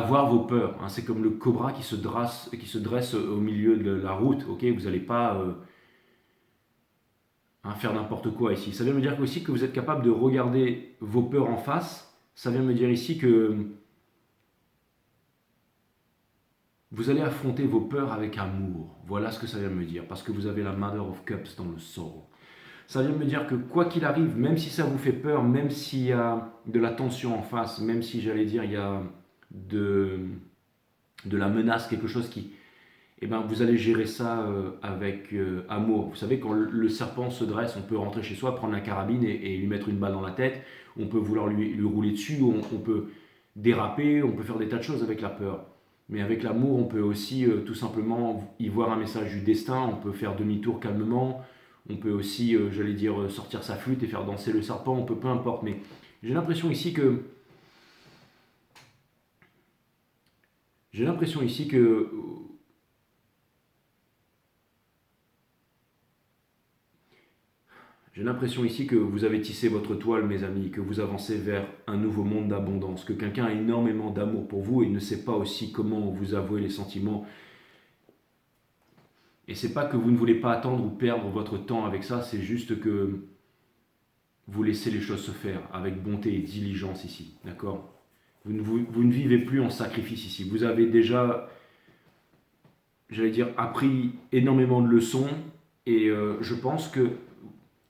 voir vos peurs. Hein. C'est comme le cobra qui se dresse au milieu de la route, ok. Vous n'allez pas faire n'importe quoi ici. Ça vient me dire aussi que vous êtes capable de regarder vos peurs en face. Ça vient me dire ici que vous allez affronter vos peurs avec amour. Voilà ce que ça vient me dire. Parce que vous avez la Mother of Cups dans le sort. Ça vient me dire que quoi qu'il arrive, même si ça vous fait peur, même s'il y a de la tension en face, même si j'allais dire il y a de la menace, quelque chose qui... Eh ben, vous allez gérer ça avec amour. Vous savez, quand le serpent se dresse, on peut rentrer chez soi, prendre la carabine et lui mettre une balle dans la tête. On peut vouloir lui rouler dessus, on peut déraper, on peut faire des tas de choses avec la peur. Mais avec l'amour, on peut aussi tout simplement y voir un message du destin, on peut faire demi-tour calmement, on peut aussi, j'allais dire, sortir sa flûte et faire danser le serpent, on peut, peu importe. Mais j'ai l'impression ici que... J'ai l'impression ici que... J'ai l'impression ici que vous avez tissé votre toile, mes amis, que vous avancez vers un nouveau monde d'abondance, que quelqu'un a énormément d'amour pour vous et ne sait pas aussi comment vous avouer les sentiments. Et c'est pas que vous ne voulez pas attendre ou perdre votre temps avec ça, c'est juste que vous laissez les choses se faire avec bonté et diligence ici, d'accord. Vous ne vivez plus en sacrifice ici. Vous avez déjà, j'allais dire, appris énormément de leçons et je pense que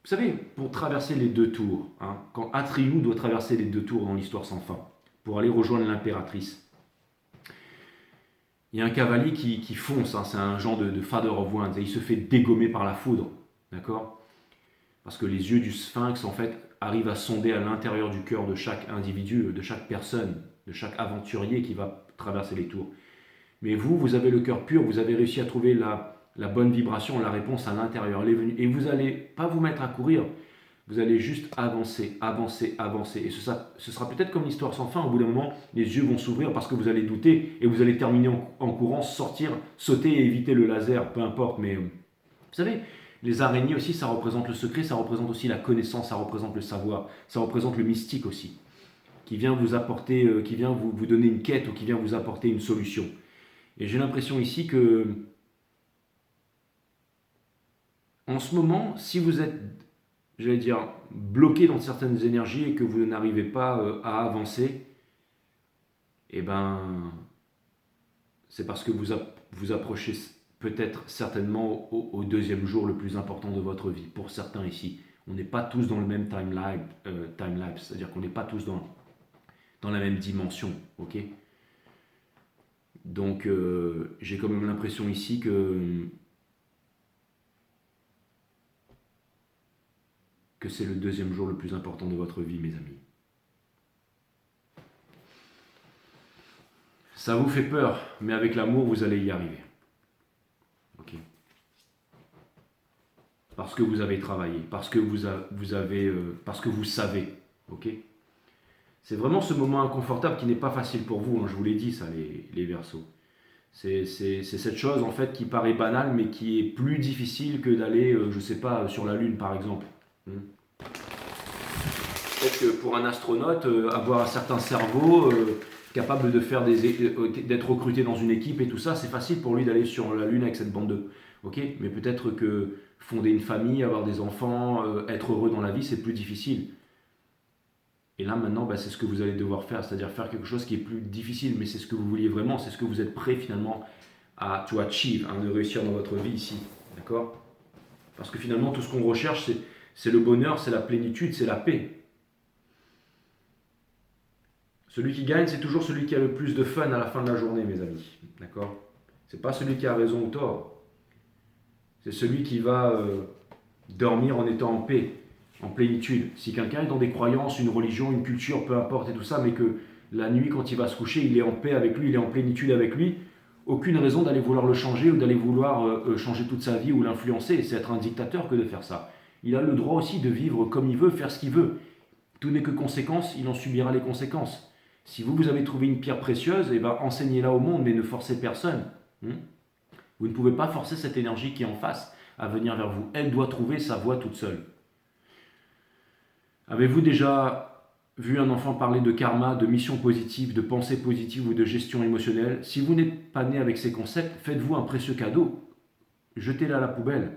vous savez, pour traverser les deux tours, hein, quand Atreyu doit traverser les deux tours dans l'histoire sans fin, pour aller rejoindre l'impératrice, il y a un cavalier qui fonce, hein, c'est un genre de Father of Wands, et il se fait dégommer par la foudre, d'accord. Parce que les yeux du sphinx, en fait, arrivent à sonder à l'intérieur du cœur de chaque individu, de chaque personne, de chaque aventurier qui va traverser les tours. Mais vous, vous avez le cœur pur, vous avez réussi à trouver la bonne vibration, la réponse à l'intérieur. Elle est venue. Et vous n'allez pas vous mettre à courir, vous allez juste avancer, avancer, avancer. Et ce sera peut-être comme l'histoire sans fin. Au bout d'un moment, les yeux vont s'ouvrir parce que vous allez douter et vous allez terminer en courant, sortir, sauter et éviter le laser, peu importe. Mais vous savez, les araignées aussi, ça représente le secret, ça représente aussi la connaissance, ça représente le savoir, ça représente le mystique aussi, qui vient vous apporter, qui vient vous donner une quête ou qui vient vous apporter une solution. Et j'ai l'impression ici que, en ce moment, si vous êtes, j'allais dire, bloqué dans certaines énergies et que vous n'arrivez pas à avancer, eh ben, c'est parce que vous approchez peut-être certainement au deuxième jour le plus important de votre vie. Pour certains ici, on n'est pas tous dans le même time-lapse, c'est-à-dire qu'on n'est pas tous dans la même dimension, ok. Donc j'ai quand même l'impression ici que c'est le deuxième jour le plus important de votre vie, mes amis. Ça vous fait peur, mais avec l'amour, vous allez y arriver. Ok. Parce que vous avez travaillé, parce que parce que vous savez. Ok. C'est vraiment ce moment inconfortable qui n'est pas facile pour vous, hein, je vous l'ai dit ça, les Verseaux. C'est cette chose en fait qui paraît banale, mais qui est plus difficile que d'aller, je sais pas, sur la Lune par exemple. Hmm. Peut-être que pour un astronaute, avoir un certain cerveau capable de faire d'être recruté dans une équipe et tout ça, c'est facile pour lui d'aller sur la Lune avec cette bande de. Ok, mais peut-être que fonder une famille, avoir des enfants, être heureux dans la vie, c'est plus difficile. Et là maintenant, bah, c'est ce que vous allez devoir faire, c'est-à-dire faire quelque chose qui est plus difficile, mais c'est ce que vous vouliez vraiment, c'est ce que vous êtes prêt finalement à to achieve, hein, de réussir dans votre vie ici. D'accord? Parce que finalement, tout ce qu'on recherche, c'est le bonheur, c'est la plénitude, c'est la paix. Celui qui gagne, c'est toujours celui qui a le plus de fun à la fin de la journée, mes amis. D'accord? C'est pas celui qui a raison ou tort. C'est celui qui va dormir en étant en paix, en plénitude. Si quelqu'un est dans des croyances, une religion, une culture, peu importe et tout ça, mais que la nuit, quand il va se coucher, il est en paix avec lui, il est en plénitude avec lui, aucune raison d'aller vouloir le changer ou d'aller vouloir changer toute sa vie ou l'influencer. C'est être un dictateur que de faire ça. Il a le droit aussi de vivre comme il veut, faire ce qu'il veut. Tout n'est que conséquence, il en subira les conséquences. Si vous avez trouvé une pierre précieuse, eh ben, enseignez-la au monde, mais ne forcez personne. Vous ne pouvez pas forcer cette énergie qui est en face à venir vers vous. Elle doit trouver sa voie toute seule. Avez-vous déjà vu un enfant parler de karma, de mission positive, de pensée positive ou de gestion émotionnelle? Si vous n'êtes pas né avec ces concepts, faites-vous un précieux cadeau. Jetez-le à la poubelle.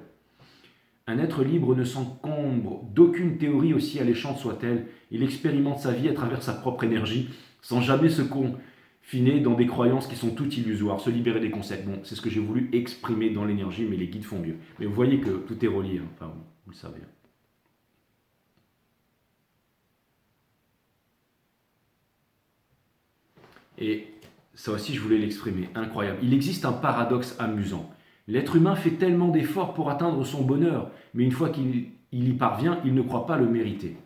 Un être libre ne s'encombre d'aucune théorie aussi alléchante soit-elle. Il expérimente sa vie à travers sa propre énergie, sans jamais se confiner dans des croyances qui sont toutes illusoires, se libérer des concepts. Bon, c'est ce que j'ai voulu exprimer dans l'énergie, mais les guides font mieux. Mais vous voyez que tout est relié, hein. Enfin, vous le savez. Et ça aussi, je voulais l'exprimer. Incroyable. Il existe un paradoxe amusant. L'être humain fait tellement d'efforts pour atteindre son bonheur, mais une fois qu'il y parvient, il ne croit pas le mériter.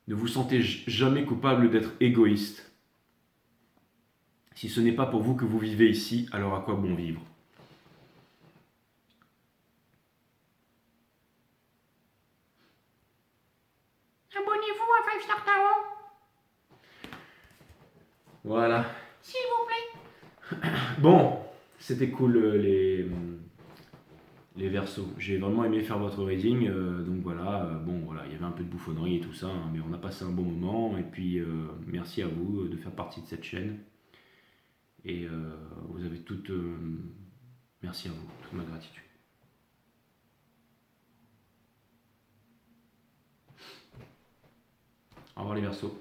Ne vous sentez jamais coupable d'être égoïste. Si ce n'est pas pour vous que vous vivez ici, alors à quoi bon vivre? Abonnez-vous à Five Star Tower, Voilà. s'il vous plaît. Bon, c'était cool les versos. J'ai vraiment aimé faire votre reading. Donc voilà, bon voilà, il y avait un peu de bouffonnerie et tout ça, hein, mais on a passé un bon moment. Et puis merci à vous de faire partie de cette chaîne. Et vous avez toute... merci à vous, toute ma gratitude. Au revoir les versos.